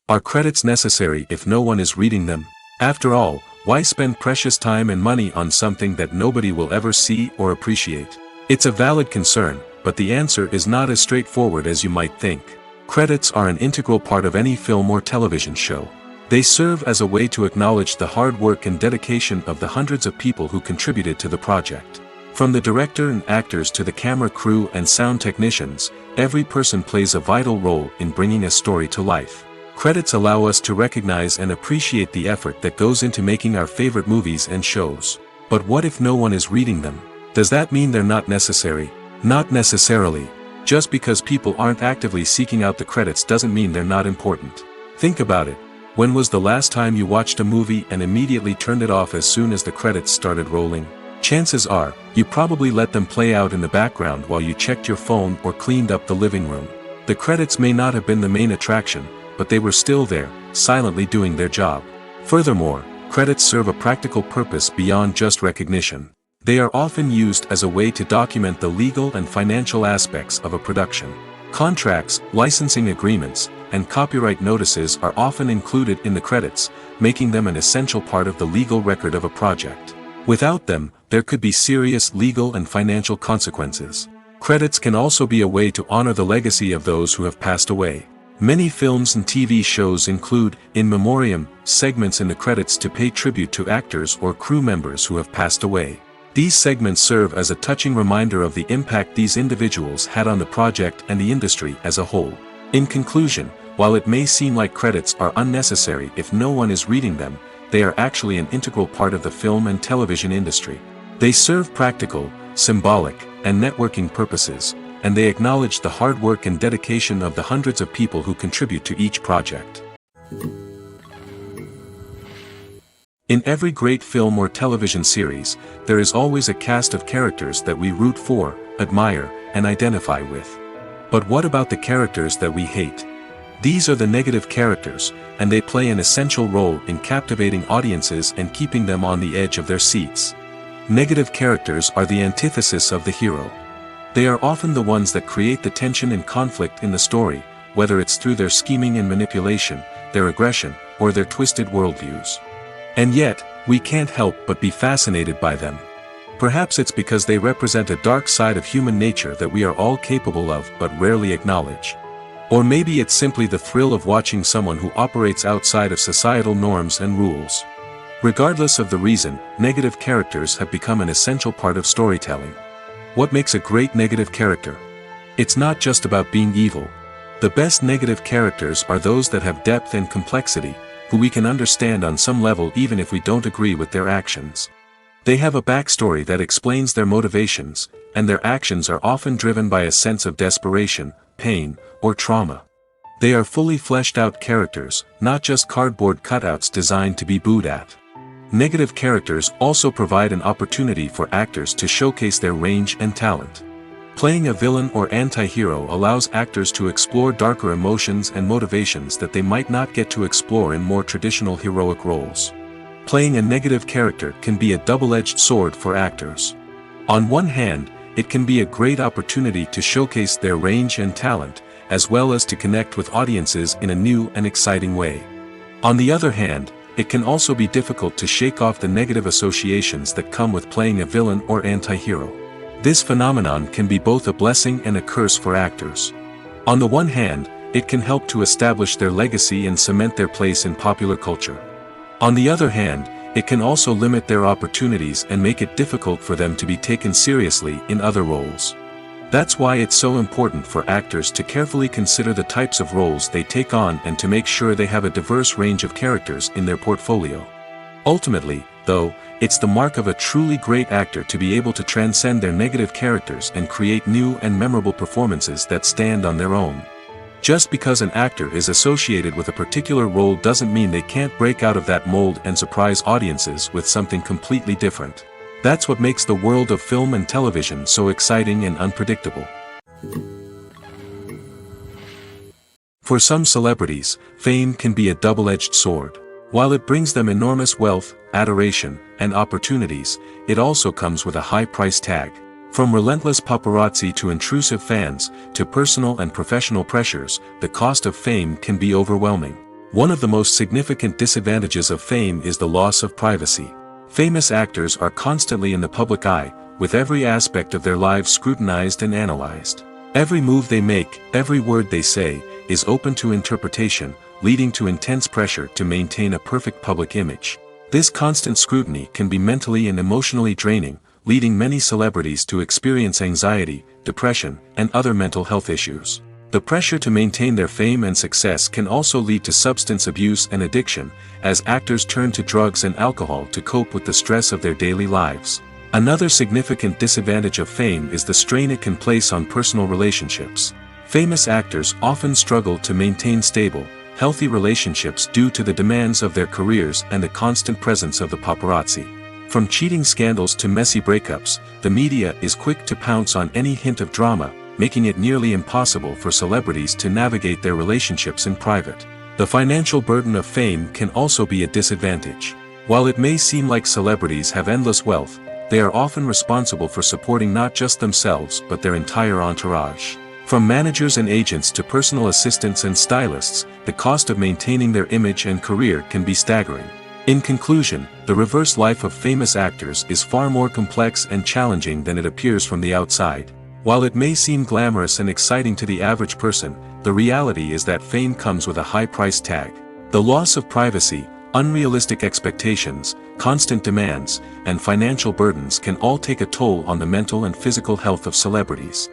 Are credits necessary if no one is reading them? After all, why spend precious time and money on something that nobody will ever see or appreciate? It's a valid concern, but the answer is not as straightforward as you might think. Credits are an integral part of any film or television show. They serve as a way to acknowledge the hard work and dedication of the hundreds of people who contributed to the project. From the director and actors to the camera crew and sound technicians, every person plays a vital role in bringing a story to life. Credits allow us to recognize and appreciate the effort that goes into making our favorite movies and shows. But what if no one is reading them? Does that mean they're not necessary? Not necessarily. Just because people aren't actively seeking out the credits doesn't mean they're not important. Think about it. When was the last time you watched a movie and immediately turned it off as soon as the credits started rolling? Chances are, you probably let them play out in the background while you checked your phone or cleaned up the living room. The credits may not have been the main attraction, but they were still there, silently doing their job. Furthermore, credits serve a practical purpose beyond just recognition. They are often used as a way to document the legal and financial aspects of a production. Contracts, licensing agreements, and copyright notices are often included in the credits, making them an essential part of the legal record of a project. Without them, there could be serious legal and financial consequences. Credits can also be a way to honor the legacy of those who have passed away. Many films and TV shows include in memoriam segments in the credits to pay tribute to actors or crew members who have passed away. These segments serve as a touching reminder of the impact these individuals had on the project and the industry as a whole. In conclusion, while it may seem like credits are unnecessary if no one is reading them, they are actually an integral part of the film and television industry. They serve practical, symbolic, and networking purposes, and they acknowledge the hard work and dedication of the hundreds of people who contribute to each project. In every great film or television series, there is always a cast of characters that we root for, admire, and identify with. But what about the characters that we hate? These are the negative characters, and they play an essential role in captivating audiences and keeping them on the edge of their seats. Negative characters are the antithesis of the hero. They are often the ones that create the tension and conflict in the story, whether it's through their scheming and manipulation, their aggression, or their twisted worldviews. And yet, we can't help but be fascinated by them. Perhaps it's because they represent a dark side of human nature that we are all capable of but rarely acknowledge. Or maybe it's simply the thrill of watching someone who operates outside of societal norms and rules. Regardless of the reason, negative characters have become an essential part of storytelling. What makes a great negative character? It's not just about being evil. The best negative characters are those that have depth and complexity, who we can understand on some level even if we don't agree with their actions. They have a backstory that explains their motivations, and their actions are often driven by a sense of desperation, pain, or trauma. They are fully fleshed out characters, not just cardboard cutouts designed to be booed at. Negative characters also provide an opportunity for actors to showcase their range and talent. Playing a villain or anti-hero allows actors to explore darker emotions and motivations that they might not get to explore in more traditional heroic roles. Playing a negative character can be a double-edged sword for actors. On one hand, it can be a great opportunity to showcase their range and talent, as well as to connect with audiences in a new and exciting way. On the other hand, it can also be difficult to shake off the negative associations that come with playing a villain or anti-hero. This phenomenon can be both a blessing and a curse for actors. On the one hand, it can help to establish their legacy and cement their place in popular culture. On the other hand, it can also limit their opportunities and make it difficult for them to be taken seriously in other roles. That's why it's so important for actors to carefully consider the types of roles they take on and to make sure they have a diverse range of characters in their portfolio. Ultimately, though, it's the mark of a truly great actor to be able to transcend their negative characters and create new and memorable performances that stand on their own. Just because an actor is associated with a particular role doesn't mean they can't break out of that mold and surprise audiences with something completely different. That's what makes the world of film and television so exciting and unpredictable. For some celebrities, fame can be a double-edged sword. While it brings them enormous wealth, adoration, and opportunities, it also comes with a high price tag. From relentless paparazzi to intrusive fans, to personal and professional pressures, the cost of fame can be overwhelming. One of the most significant disadvantages of fame is the loss of privacy. Famous actors are constantly in the public eye, with every aspect of their lives scrutinized and analyzed. Every move they make, every word they say, is open to interpretation, leading to intense pressure to maintain a perfect public image. This constant scrutiny can be mentally and emotionally draining, leading many celebrities to experience anxiety, depression, and other mental health issues. The pressure to maintain their fame and success can also lead to substance abuse and addiction, as actors turn to drugs and alcohol to cope with the stress of their daily lives. Another significant disadvantage of fame is the strain it can place on personal relationships. Famous actors often struggle to maintain stable, healthy relationships due to the demands of their careers and the constant presence of the paparazzi. From cheating scandals to messy breakups, the media is quick to pounce on any hint of drama, making it nearly impossible for celebrities to navigate their relationships in private. The financial burden of fame can also be a disadvantage. While it may seem like celebrities have endless wealth, they are often responsible for supporting not just themselves but their entire entourage. From managers and agents to personal assistants and stylists, the cost of maintaining their image and career can be staggering. In conclusion, the reverse life of famous actors is far more complex and challenging than it appears from the outside. While it may seem glamorous and exciting to the average person, the reality is that fame comes with a high price tag. The loss of privacy, unrealistic expectations, constant demands, and financial burdens can all take a toll on the mental and physical health of celebrities.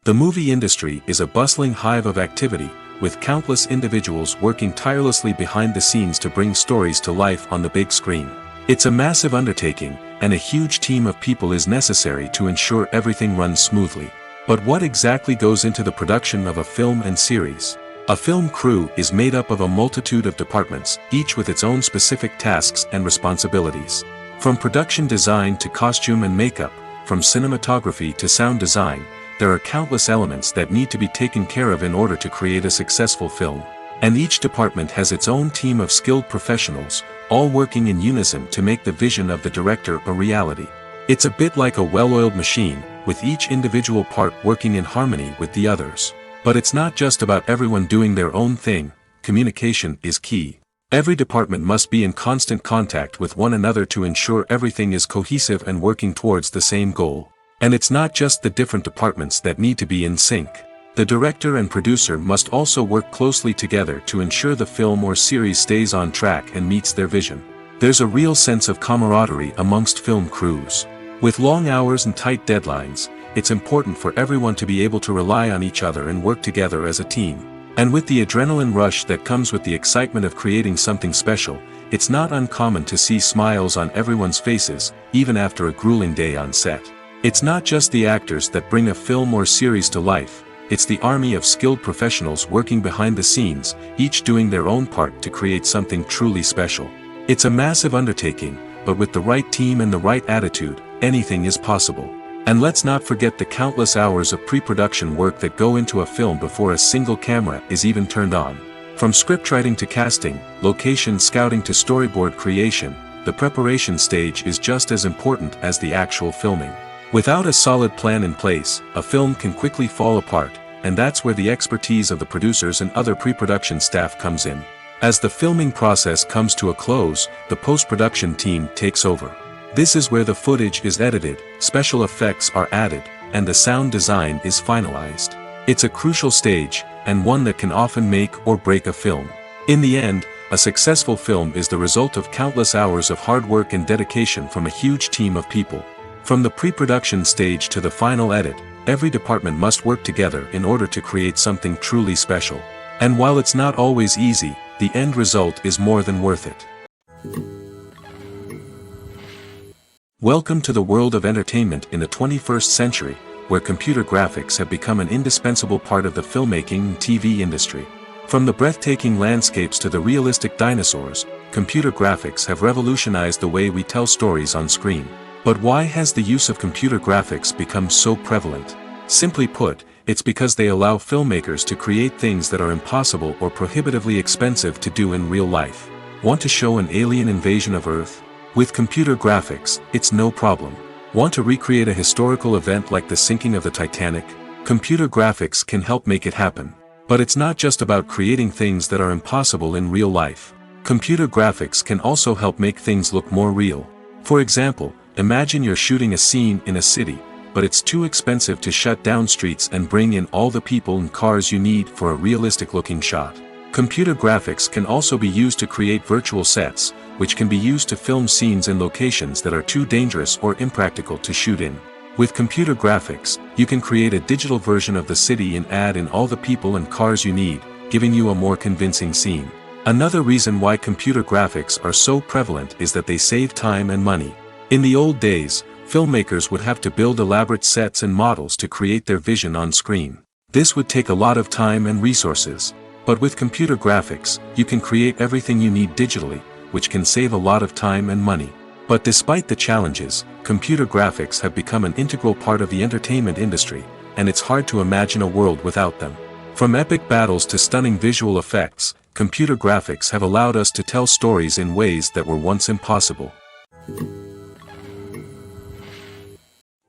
The movie industry is a bustling hive of activity, with countless individuals working tirelessly behind the scenes to bring stories to life on the big screen. It's a massive undertaking, and a huge team of people is necessary to ensure everything runs smoothly. But what exactly goes into the production of a film and series? A film crew is made up of a multitude of departments, each with its own specific tasks and responsibilities. From production design to costume and makeup, from cinematography to sound design, there are countless elements that need to be taken care of in order to create a successful film. And each department has its own team of skilled professionals, all working in unison to make the vision of the director a reality. It's a bit like a well-oiled machine, with each individual part working in harmony with the others. But it's not just about everyone doing their own thing. Communication is key. Every department must be in constant contact with one another to ensure everything is cohesive and working towards the same goal. And it's not just the different departments that need to be in sync. The director and producer must also work closely together to ensure the film or series stays on track and meets their vision. There's a real sense of camaraderie amongst film crews. With long hours and tight deadlines, it's important for everyone to be able to rely on each other and work together as a team. And with the adrenaline rush that comes with the excitement of creating something special, it's not uncommon to see smiles on everyone's faces, even after a grueling day on set. It's not just the actors that bring a film or series to life. It's the army of skilled professionals working behind the scenes, each doing their own part to create something truly special. It's a massive undertaking, but with the right team and the right attitude, anything is possible. And let's not forget the countless hours of pre-production work that go into a film before a single camera is even turned on. From scriptwriting to casting, location scouting to storyboard creation, the preparation stage is just as important as the actual filming. Without a solid plan in place, a film can quickly fall apart, and that's where the expertise of the producers and other pre-production staff comes in. As the filming process comes to a close, the post-production team takes over. This is where the footage is edited, special effects are added, and the sound design is finalized. It's a crucial stage, and one that can often make or break a film. In the end, a successful film is the result of countless hours of hard work and dedication from a huge team of people. From the pre-production stage to the final edit, every department must work together in order to create something truly special. And while it's not always easy, the end result is more than worth it. Welcome to the world of entertainment in the 21st century, where computer graphics have become an indispensable part of the filmmaking and TV industry. From the breathtaking landscapes to the realistic dinosaurs, computer graphics have revolutionized the way we tell stories on screen. But why has the use of computer graphics become so prevalent? Simply put, it's because they allow filmmakers to create things that are impossible or prohibitively expensive to do in real life. Want to show an alien invasion of Earth? With computer graphics, it's no problem. Want to recreate a historical event like the sinking of the Titanic? Computer graphics can help make it happen. But it's not just about creating things that are impossible in real life. Computer graphics can also help make things look more real. For example, imagine you're shooting a scene in a city, but it's too expensive to shut down streets and bring in all the people and cars you need for a realistic-looking shot. Computer graphics can also be used to create virtual sets, which can be used to film scenes in locations that are too dangerous or impractical to shoot in. With computer graphics, you can create a digital version of the city and add in all the people and cars you need, giving you a more convincing scene. Another reason why computer graphics are so prevalent is that they save time and money. In the old days, filmmakers would have to build elaborate sets and models to create their vision on screen. This would take a lot of time and resources. But with computer graphics, you can create everything you need digitally, which can save a lot of time and money. But despite the challenges, computer graphics have become an integral part of the entertainment industry, and it's hard to imagine a world without them. From epic battles to stunning visual effects, computer graphics have allowed us to tell stories in ways that were once impossible.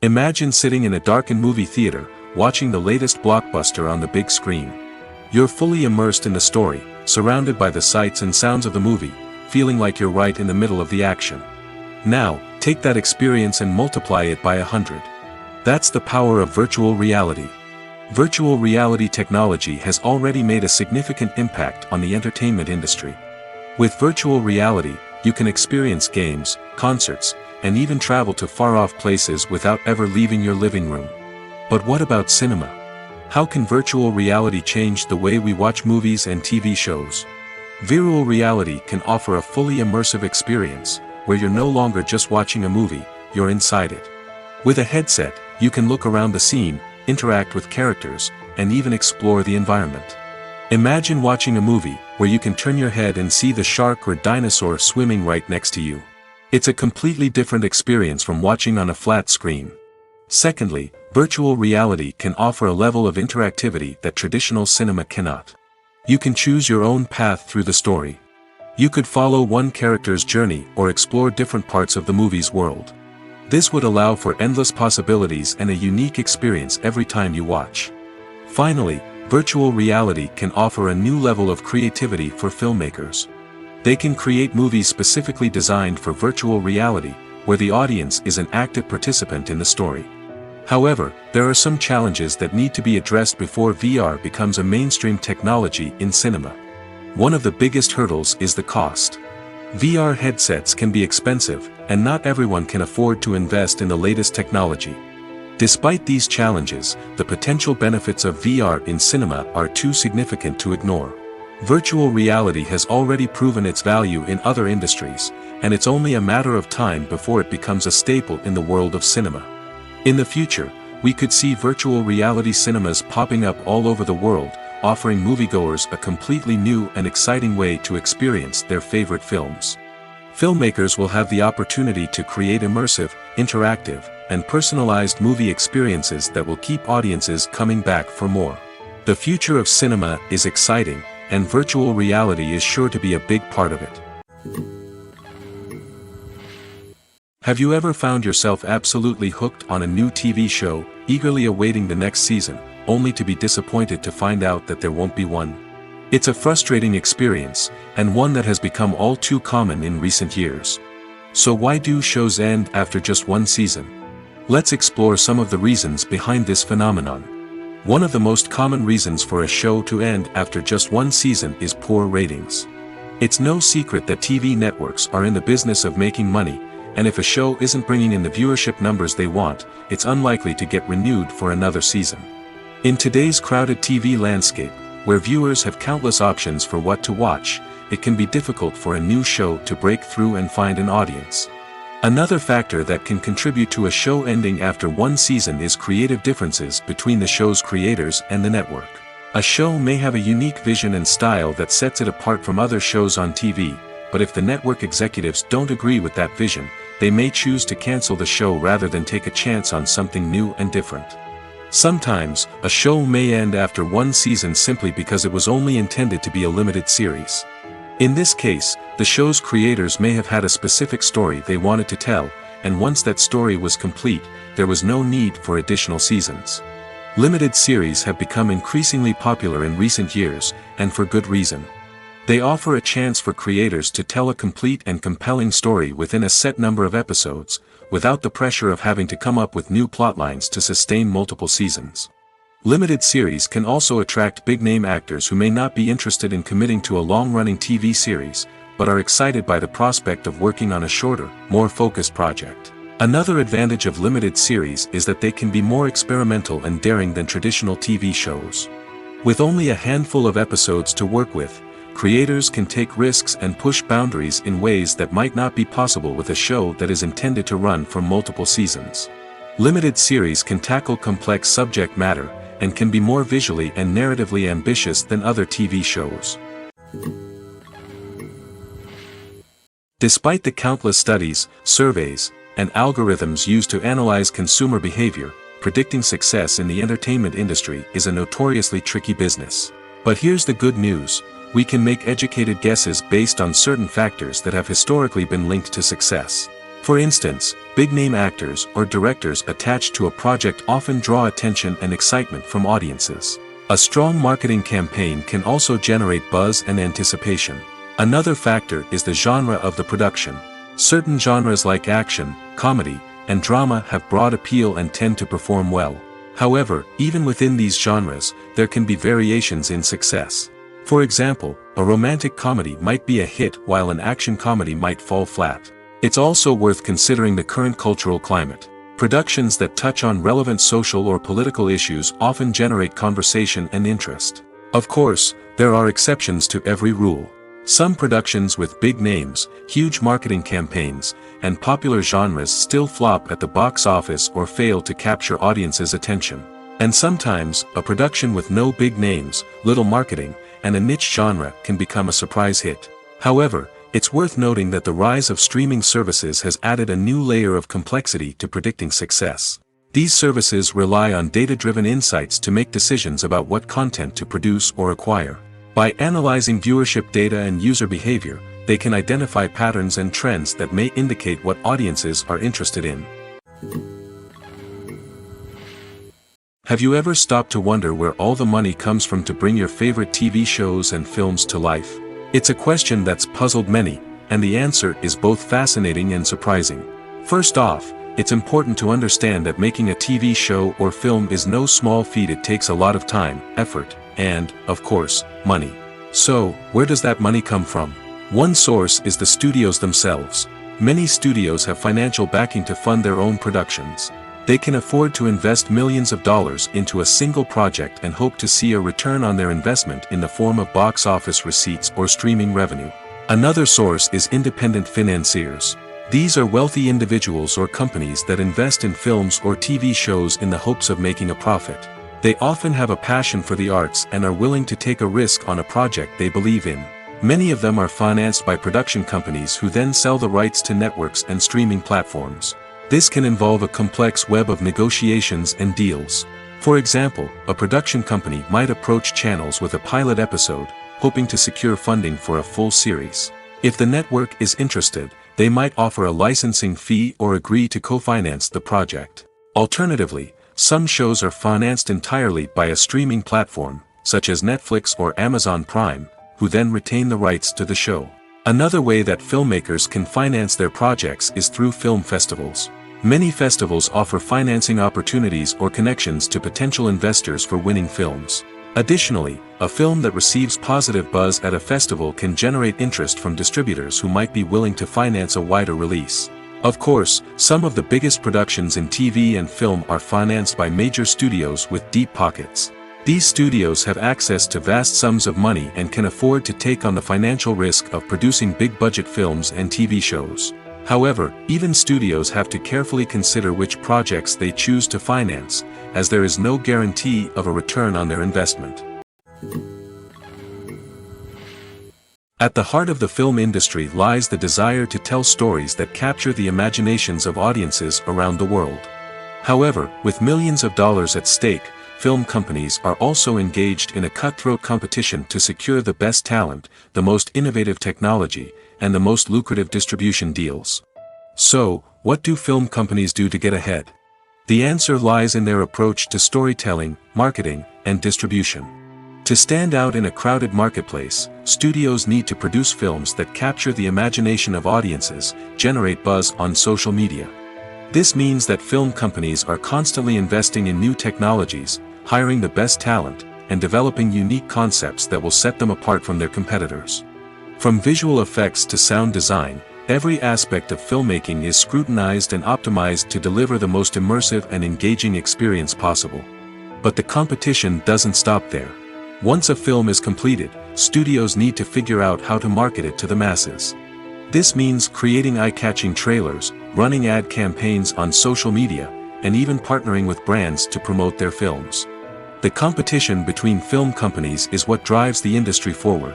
Imagine sitting in a darkened movie theater, watching the latest blockbuster on the big screen. You're fully immersed in the story, surrounded by the sights and sounds of the movie, feeling like you're right in the middle of the action. Now, take that experience and multiply it by 100. That's the power of virtual reality. Virtual reality technology has already made a significant impact on the entertainment industry. With virtual reality, you can experience games, concerts, and even travel to far-off places without ever leaving your living room. But what about cinema? How can virtual reality change the way we watch movies and TV shows? Virtual reality can offer a fully immersive experience, where you're no longer just watching a movie, you're inside it. With a headset, you can look around the scene, interact with characters, and even explore the environment. Imagine watching a movie, where you can turn your head and see the shark or dinosaur swimming right next to you. It's a completely different experience from watching on a flat screen. Secondly, virtual reality can offer a level of interactivity that traditional cinema cannot. You can choose your own path through the story. You could follow one character's journey or explore different parts of the movie's world. This would allow for endless possibilities and a unique experience every time you watch. Finally, virtual reality can offer a new level of creativity for filmmakers. They can create movies specifically designed for virtual reality, where the audience is an active participant in the story. However, there are some challenges that need to be addressed before VR becomes a mainstream technology in cinema. One of the biggest hurdles is the cost. VR headsets can be expensive, and not everyone can afford to invest in the latest technology. Despite these challenges, the potential benefits of VR in cinema are too significant to ignore. Virtual reality has already proven its value in other industries, and it's only a matter of time before it becomes a staple in the world of cinema. In the future, we could see virtual reality cinemas popping up all over the world, offering moviegoers a completely new and exciting way to experience their favorite films. Filmmakers will have the opportunity to create immersive, interactive, and personalized movie experiences that will keep audiences coming back for more. The future of cinema is exciting, and virtual reality is sure to be a big part of it. Have you ever found yourself absolutely hooked on a new TV show, eagerly awaiting the next season, only to be disappointed to find out that there won't be one? It's a frustrating experience, and one that has become all too common in recent years. So why do shows end after just one season? Let's explore some of the reasons behind this phenomenon. One of the most common reasons for a show to end after just one season is poor ratings. It's no secret that TV networks are in the business of making money, and if a show isn't bringing in the viewership numbers they want, it's unlikely to get renewed for another season. In today's crowded TV landscape, where viewers have countless options for what to watch, it can be difficult for a new show to break through and find an audience. Another factor that can contribute to a show ending after one season is creative differences between the show's creators and the network. A show may have a unique vision and style that sets it apart from other shows on TV, but if the network executives don't agree with that vision, they may choose to cancel the show rather than take a chance on something new and different. Sometimes, a show may end after one season simply because it was only intended to be a limited series. In this case, the show's creators may have had a specific story they wanted to tell, and once that story was complete, there was no need for additional seasons. Limited series have become increasingly popular in recent years, and for good reason. They offer a chance for creators to tell a complete and compelling story within a set number of episodes, without the pressure of having to come up with new plotlines to sustain multiple seasons. Limited series can also attract big-name actors who may not be interested in committing to a long-running TV series, but are excited by the prospect of working on a shorter, more focused project. Another advantage of limited series is that they can be more experimental and daring than traditional TV shows. With only a handful of episodes to work with, creators can take risks and push boundaries in ways that might not be possible with a show that is intended to run for multiple seasons. Limited series can tackle complex subject matter, and can be more visually and narratively ambitious than other TV shows. Despite the countless studies, surveys, and algorithms used to analyze consumer behavior, predicting success in the entertainment industry is a notoriously tricky business. But here's the good news: we can make educated guesses based on certain factors that have historically been linked to success. For instance, big-name actors or directors attached to a project often draw attention and excitement from audiences. A strong marketing campaign can also generate buzz and anticipation. Another factor is the genre of the production. Certain genres like action, comedy, and drama have broad appeal and tend to perform well. However, even within these genres, there can be variations in success. For example, a romantic comedy might be a hit while an action comedy might fall flat. It's also worth considering the current cultural climate. Productions that touch on relevant social or political issues often generate conversation and interest. Of course, there are exceptions to every rule. Some productions with big names, huge marketing campaigns, and popular genres still flop at the box office or fail to capture audiences' attention. And sometimes, a production with no big names, little marketing, and a niche genre can become a surprise hit. However, it's worth noting that the rise of streaming services has added a new layer of complexity to predicting success. These services rely on data-driven insights to make decisions about what content to produce or acquire. By analyzing viewership data and user behavior, they can identify patterns and trends that may indicate what audiences are interested in. Have you ever stopped to wonder where all the money comes from to bring your favorite TV shows and films to life? It's a question that's puzzled many, and the answer is both fascinating and surprising. First off, it's important to understand that making a TV show or film is no small feat. It takes a lot of time, effort, and, of course, money. So, where does that money come from? One source is the studios themselves. Many studios have financial backing to fund their own productions. They can afford to invest millions of dollars into a single project and hope to see a return on their investment in the form of box office receipts or streaming revenue. Another source is independent financiers. These are wealthy individuals or companies that invest in films or TV shows in the hopes of making a profit. They often have a passion for the arts and are willing to take a risk on a project they believe in. Many of them are financed by production companies who then sell the rights to networks and streaming platforms. This can involve a complex web of negotiations and deals. For example, a production company might approach channels with a pilot episode, hoping to secure funding for a full series. If the network is interested, they might offer a licensing fee or agree to co-finance the project. Alternatively, some shows are financed entirely by a streaming platform, such as Netflix or Amazon Prime, who then retain the rights to the show. Another way that filmmakers can finance their projects is through film festivals. Many festivals offer financing opportunities or connections to potential investors for winning films. Additionally, a film that receives positive buzz at a festival can generate interest from distributors who might be willing to finance a wider release. Of course, some of the biggest productions in TV and film are financed by major studios with deep pockets. These studios have access to vast sums of money and can afford to take on the financial risk of producing big-budget films and TV shows. However, even studios have to carefully consider which projects they choose to finance, as there is no guarantee of a return on their investment. At the heart of the film industry lies the desire to tell stories that capture the imaginations of audiences around the world. However, with millions of dollars at stake, film companies are also engaged in a cutthroat competition to secure the best talent, the most innovative technology, and the most lucrative distribution deals. So, what do film companies do to get ahead? The answer lies in their approach to storytelling, marketing, and distribution. To stand out in a crowded marketplace, studios need to produce films that capture the imagination of audiences, generate buzz on social media. This means that film companies are constantly investing in new technologies, hiring the best talent, and developing unique concepts that will set them apart from their competitors. From visual effects to sound design, every aspect of filmmaking is scrutinized and optimized to deliver the most immersive and engaging experience possible. But the competition doesn't stop there. Once a film is completed, studios need to figure out how to market it to the masses. This means creating eye-catching trailers, running ad campaigns on social media, and even partnering with brands to promote their films. The competition between film companies is what drives the industry forward.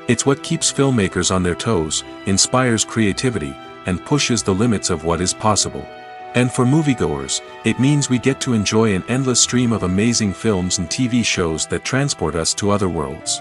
It's what keeps filmmakers on their toes, inspires creativity, and pushes the limits of what is possible. And for moviegoers, it means we get to enjoy an endless stream of amazing films and TV shows that transport us to other worlds.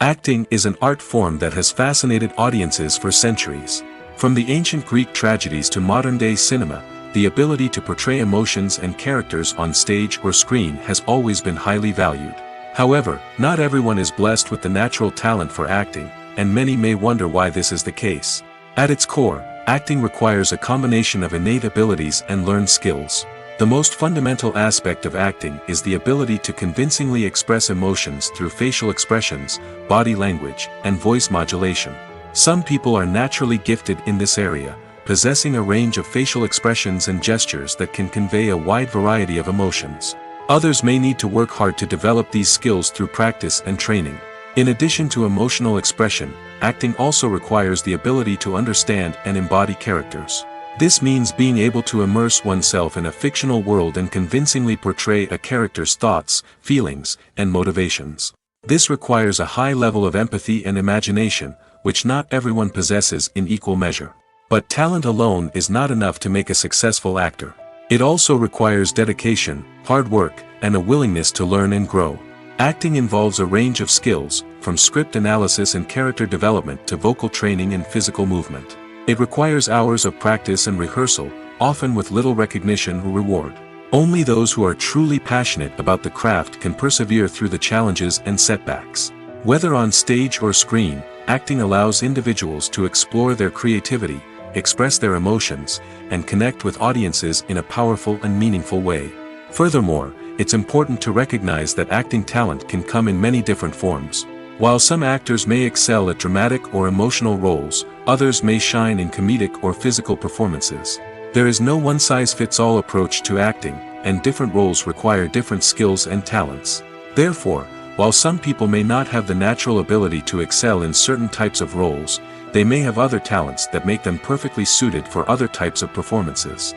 Acting is an art form that has fascinated audiences for centuries. From the ancient Greek tragedies to modern-day cinema, the ability to portray emotions and characters on stage or screen has always been highly valued. However, not everyone is blessed with the natural talent for acting, and many may wonder why this is the case. At its core, acting requires a combination of innate abilities and learned skills. The most fundamental aspect of acting is the ability to convincingly express emotions through facial expressions, body language, and voice modulation. Some people are naturally gifted in this area, possessing a range of facial expressions and gestures that can convey a wide variety of emotions. Others may need to work hard to develop these skills through practice and training. In addition to emotional expression, acting also requires the ability to understand and embody characters. This means being able to immerse oneself in a fictional world and convincingly portray a character's thoughts, feelings, and motivations. This requires a high level of empathy and imagination, which not everyone possesses in equal measure. But talent alone is not enough to make a successful actor. It also requires dedication, hard work, and a willingness to learn and grow. Acting involves a range of skills, from script analysis and character development to vocal training and physical movement. It requires hours of practice and rehearsal, often with little recognition or reward. Only those who are truly passionate about the craft can persevere through the challenges and setbacks. Whether on stage or screen, acting allows individuals to explore their creativity, express their emotions, and connect with audiences in a powerful and meaningful way. Furthermore, it's important to recognize that acting talent can come in many different forms. While some actors may excel at dramatic or emotional roles, others may shine in comedic or physical performances. There is no one-size-fits-all approach to acting, and different roles require different skills and talents. Therefore, while some people may not have the natural ability to excel in certain types of roles, they may have other talents that make them perfectly suited for other types of performances.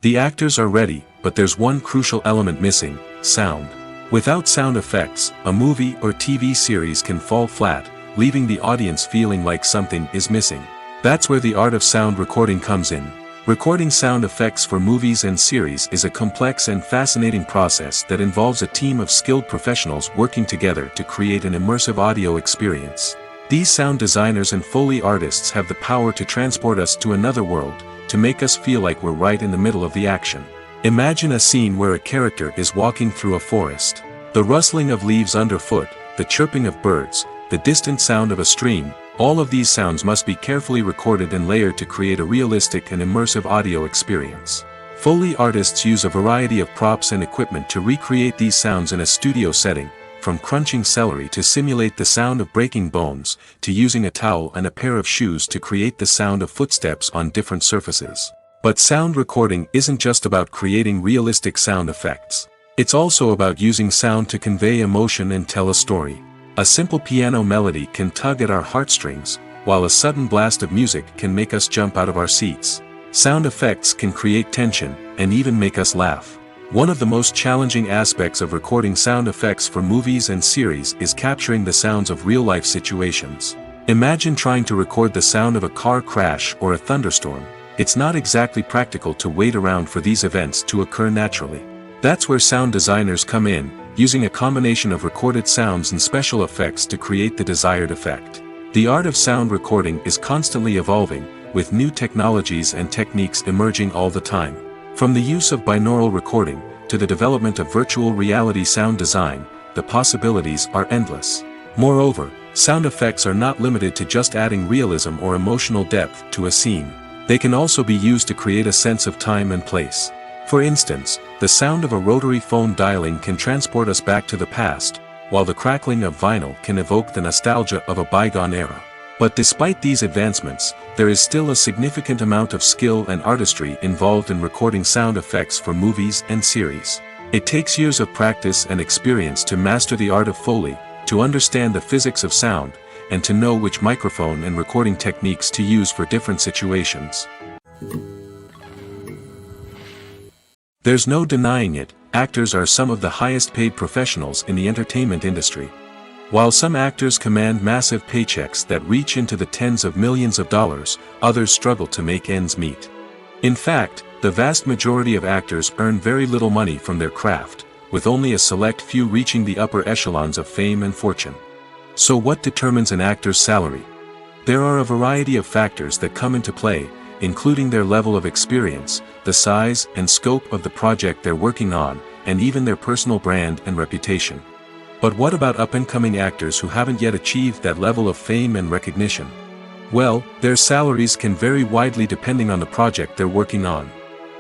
The actors are ready, but there's one crucial element missing: sound. Without sound effects, a movie or TV series can fall flat, leaving the audience feeling like something is missing. That's where the art of sound recording comes in. Recording sound effects for movies and series is a complex and fascinating process that involves a team of skilled professionals working together to create an immersive audio experience. These sound designers and Foley artists have the power to transport us to another world, to make us feel like we're right in the middle of the action. Imagine a scene where a character is walking through a forest. The rustling of leaves underfoot, the chirping of birds, the distant sound of a stream, all of these sounds must be carefully recorded and layered to create a realistic and immersive audio experience. Foley artists use a variety of props and equipment to recreate these sounds in a studio setting, from crunching celery to simulate the sound of breaking bones, to using a towel and a pair of shoes to create the sound of footsteps on different surfaces. But sound recording isn't just about creating realistic sound effects. It's also about using sound to convey emotion and tell a story. A simple piano melody can tug at our heartstrings, while a sudden blast of music can make us jump out of our seats. Sound effects can create tension, and even make us laugh. One of the most challenging aspects of recording sound effects for movies and series is capturing the sounds of real-life situations. Imagine trying to record the sound of a car crash or a thunderstorm. It's not exactly practical to wait around for these events to occur naturally. That's where sound designers come in, using a combination of recorded sounds and special effects to create the desired effect. The art of sound recording is constantly evolving, with new technologies and techniques emerging all the time. From the use of binaural recording, to the development of virtual reality sound design, the possibilities are endless. Moreover, sound effects are not limited to just adding realism or emotional depth to a scene. They can also be used to create a sense of time and place. For instance, the sound of a rotary phone dialing can transport us back to the past, while the crackling of vinyl can evoke the nostalgia of a bygone era. But despite these advancements, there is still a significant amount of skill and artistry involved in recording sound effects for movies and series. It takes years of practice and experience to master the art of Foley, to understand the physics of sound, and to know which microphone and recording techniques to use for different situations. There's no denying it, actors are some of the highest paid professionals in the entertainment industry. While some actors command massive paychecks that reach into the tens of millions of dollars, others struggle to make ends meet. In fact, the vast majority of actors earn very little money from their craft, with only a select few reaching the upper echelons of fame and fortune. So what determines an actor's salary? There are a variety of factors that come into play, including their level of experience, the size and scope of the project they're working on, and even their personal brand and reputation. But what about up-and-coming actors who haven't yet achieved that level of fame and recognition? Well, their salaries can vary widely depending on the project they're working on.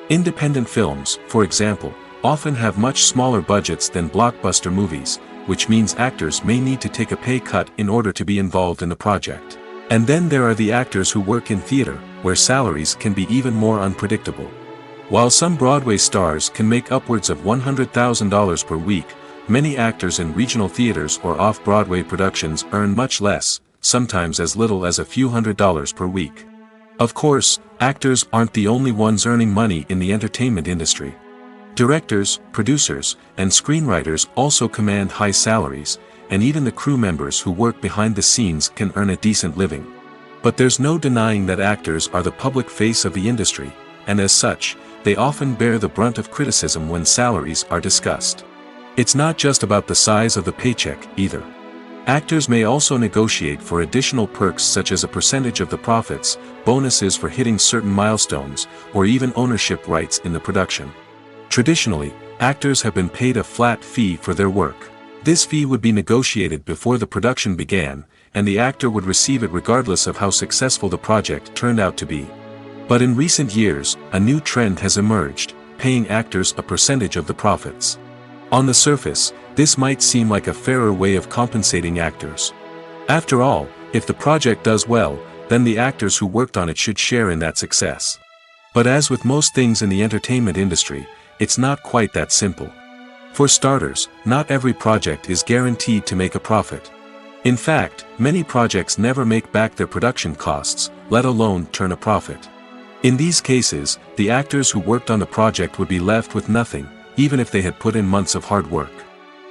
Independent films, for example, often have much smaller budgets than blockbuster movies, which means actors may need to take a pay cut in order to be involved in the project. And then there are the actors who work in theater, where salaries can be even more unpredictable. While some Broadway stars can make upwards of $100,000 per week, many actors in regional theaters or off-Broadway productions earn much less, sometimes as little as a few $100s per week. Of course, actors aren't the only ones earning money in the entertainment industry. Directors, producers, and screenwriters also command high salaries, and even the crew members who work behind the scenes can earn a decent living. But there's no denying that actors are the public face of the industry, and as such, they often bear the brunt of criticism when salaries are discussed. It's not just about the size of the paycheck, either. Actors may also negotiate for additional perks such as a percentage of the profits, bonuses for hitting certain milestones, or even ownership rights in the production. Traditionally, actors have been paid a flat fee for their work. This fee would be negotiated before the production began, and the actor would receive it regardless of how successful the project turned out to be. But in recent years, a new trend has emerged, paying actors a percentage of the profits. On the surface, this might seem like a fairer way of compensating actors. After all, if the project does well, then the actors who worked on it should share in that success. But as with most things in the entertainment industry, it's not quite that simple. For starters, not every project is guaranteed to make a profit. In fact, many projects never make back their production costs, let alone turn a profit. In these cases, the actors who worked on the project would be left with nothing, even if they had put in months of hard work.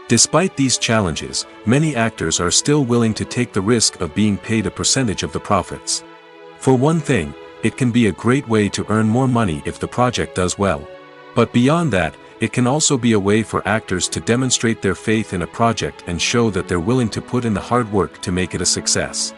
Despite these challenges, many actors are still willing to take the risk of being paid a percentage of the profits. For one thing, it can be a great way to earn more money if the project does well. But beyond that, it can also be a way for actors to demonstrate their faith in a project and show that they're willing to put in the hard work to make it a success.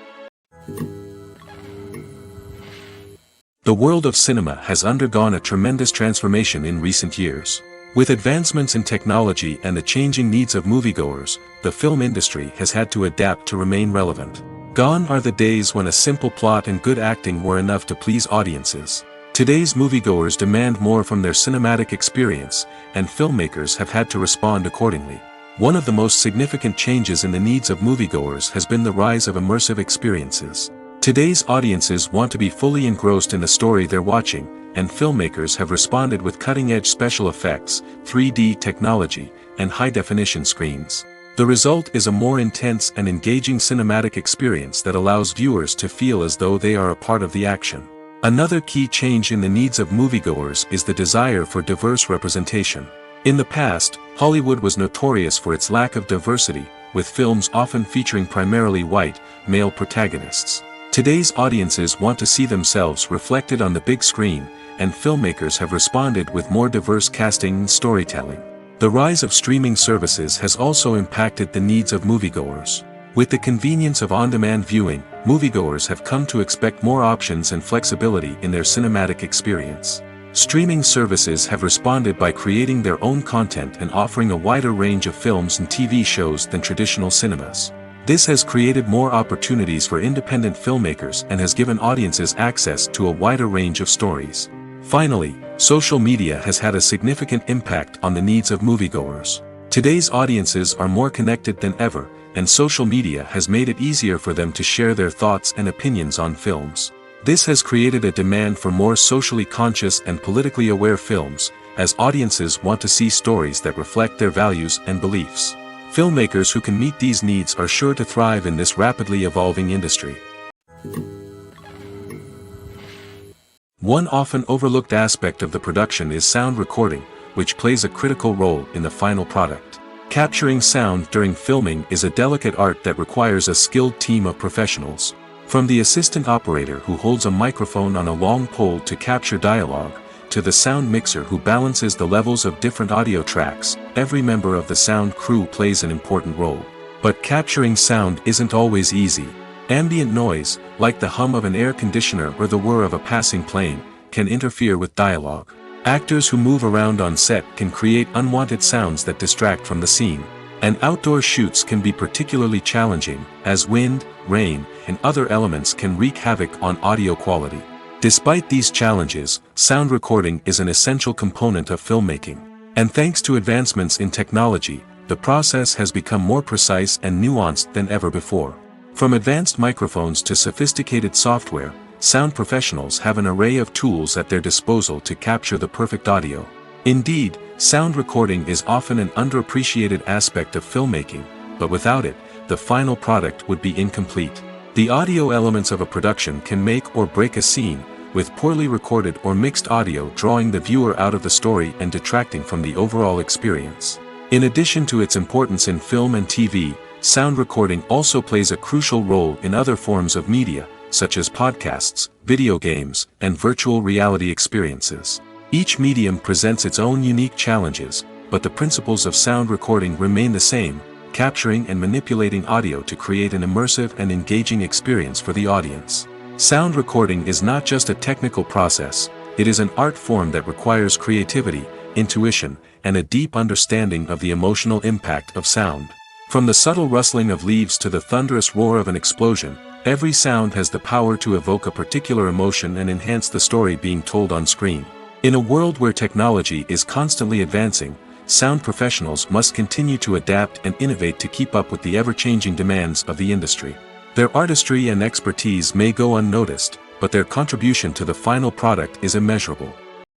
The world of cinema has undergone a tremendous transformation in recent years. With advancements in technology and the changing needs of moviegoers, the film industry has had to adapt to remain relevant. Gone are the days when a simple plot and good acting were enough to please audiences. Today's moviegoers demand more from their cinematic experience, and filmmakers have had to respond accordingly. One of the most significant changes in the needs of moviegoers has been the rise of immersive experiences. Today's audiences want to be fully engrossed in the story they're watching, and filmmakers have responded with cutting-edge special effects, 3D technology, and high-definition screens. The result is a more intense and engaging cinematic experience that allows viewers to feel as though they are a part of the action. Another key change in the needs of moviegoers is the desire for diverse representation. In the past, Hollywood was notorious for its lack of diversity, with films often featuring primarily white, male protagonists. Today's audiences want to see themselves reflected on the big screen, and filmmakers have responded with more diverse casting and storytelling. The rise of streaming services has also impacted the needs of moviegoers. With the convenience of on-demand viewing, moviegoers have come to expect more options and flexibility in their cinematic experience. Streaming services have responded by creating their own content and offering a wider range of films and TV shows than traditional cinemas. This has created more opportunities for independent filmmakers and has given audiences access to a wider range of stories. Finally, social media has had a significant impact on the needs of moviegoers. Today's audiences are more connected than ever, and social media has made it easier for them to share their thoughts and opinions on films. This has created a demand for more socially conscious and politically aware films, as audiences want to see stories that reflect their values and beliefs. Filmmakers who can meet these needs are sure to thrive in this rapidly evolving industry. One often overlooked aspect of the production is sound recording, which plays a critical role in the final product. Capturing sound during filming is a delicate art that requires a skilled team of professionals. From the assistant operator who holds a microphone on a long pole to capture dialogue, to the sound mixer who balances the levels of different audio tracks, every member of the sound crew plays an important role. But capturing sound isn't always easy. Ambient noise, like the hum of an air conditioner or the whir of a passing plane, can interfere with dialogue. Actors who move around on set can create unwanted sounds that distract from the scene. And outdoor shoots can be particularly challenging, as wind, rain, and other elements can wreak havoc on audio quality. Despite these challenges, sound recording is an essential component of filmmaking. And thanks to advancements in technology, the process has become more precise and nuanced than ever before. From advanced microphones to sophisticated software, sound professionals have an array of tools at their disposal to capture the perfect audio. Indeed, sound recording is often an underappreciated aspect of filmmaking, but without it, the final product would be incomplete. The audio elements of a production can make or break a scene, with poorly recorded or mixed audio drawing the viewer out of the story and detracting from the overall experience. In addition to its importance in film and TV, sound recording also plays a crucial role in other forms of media, such as podcasts, video games, and virtual reality experiences. Each medium presents its own unique challenges, but the principles of sound recording remain the same, capturing and manipulating audio to create an immersive and engaging experience for the audience. Sound recording is not just a technical process, it is an art form that requires creativity, intuition, and a deep understanding of the emotional impact of sound. From the subtle rustling of leaves to the thunderous roar of an explosion, every sound has the power to evoke a particular emotion and enhance the story being told on screen. In a world where technology is constantly advancing, sound professionals must continue to adapt and innovate to keep up with the ever-changing demands of the industry. Their artistry and expertise may go unnoticed, but their contribution to the final product is immeasurable.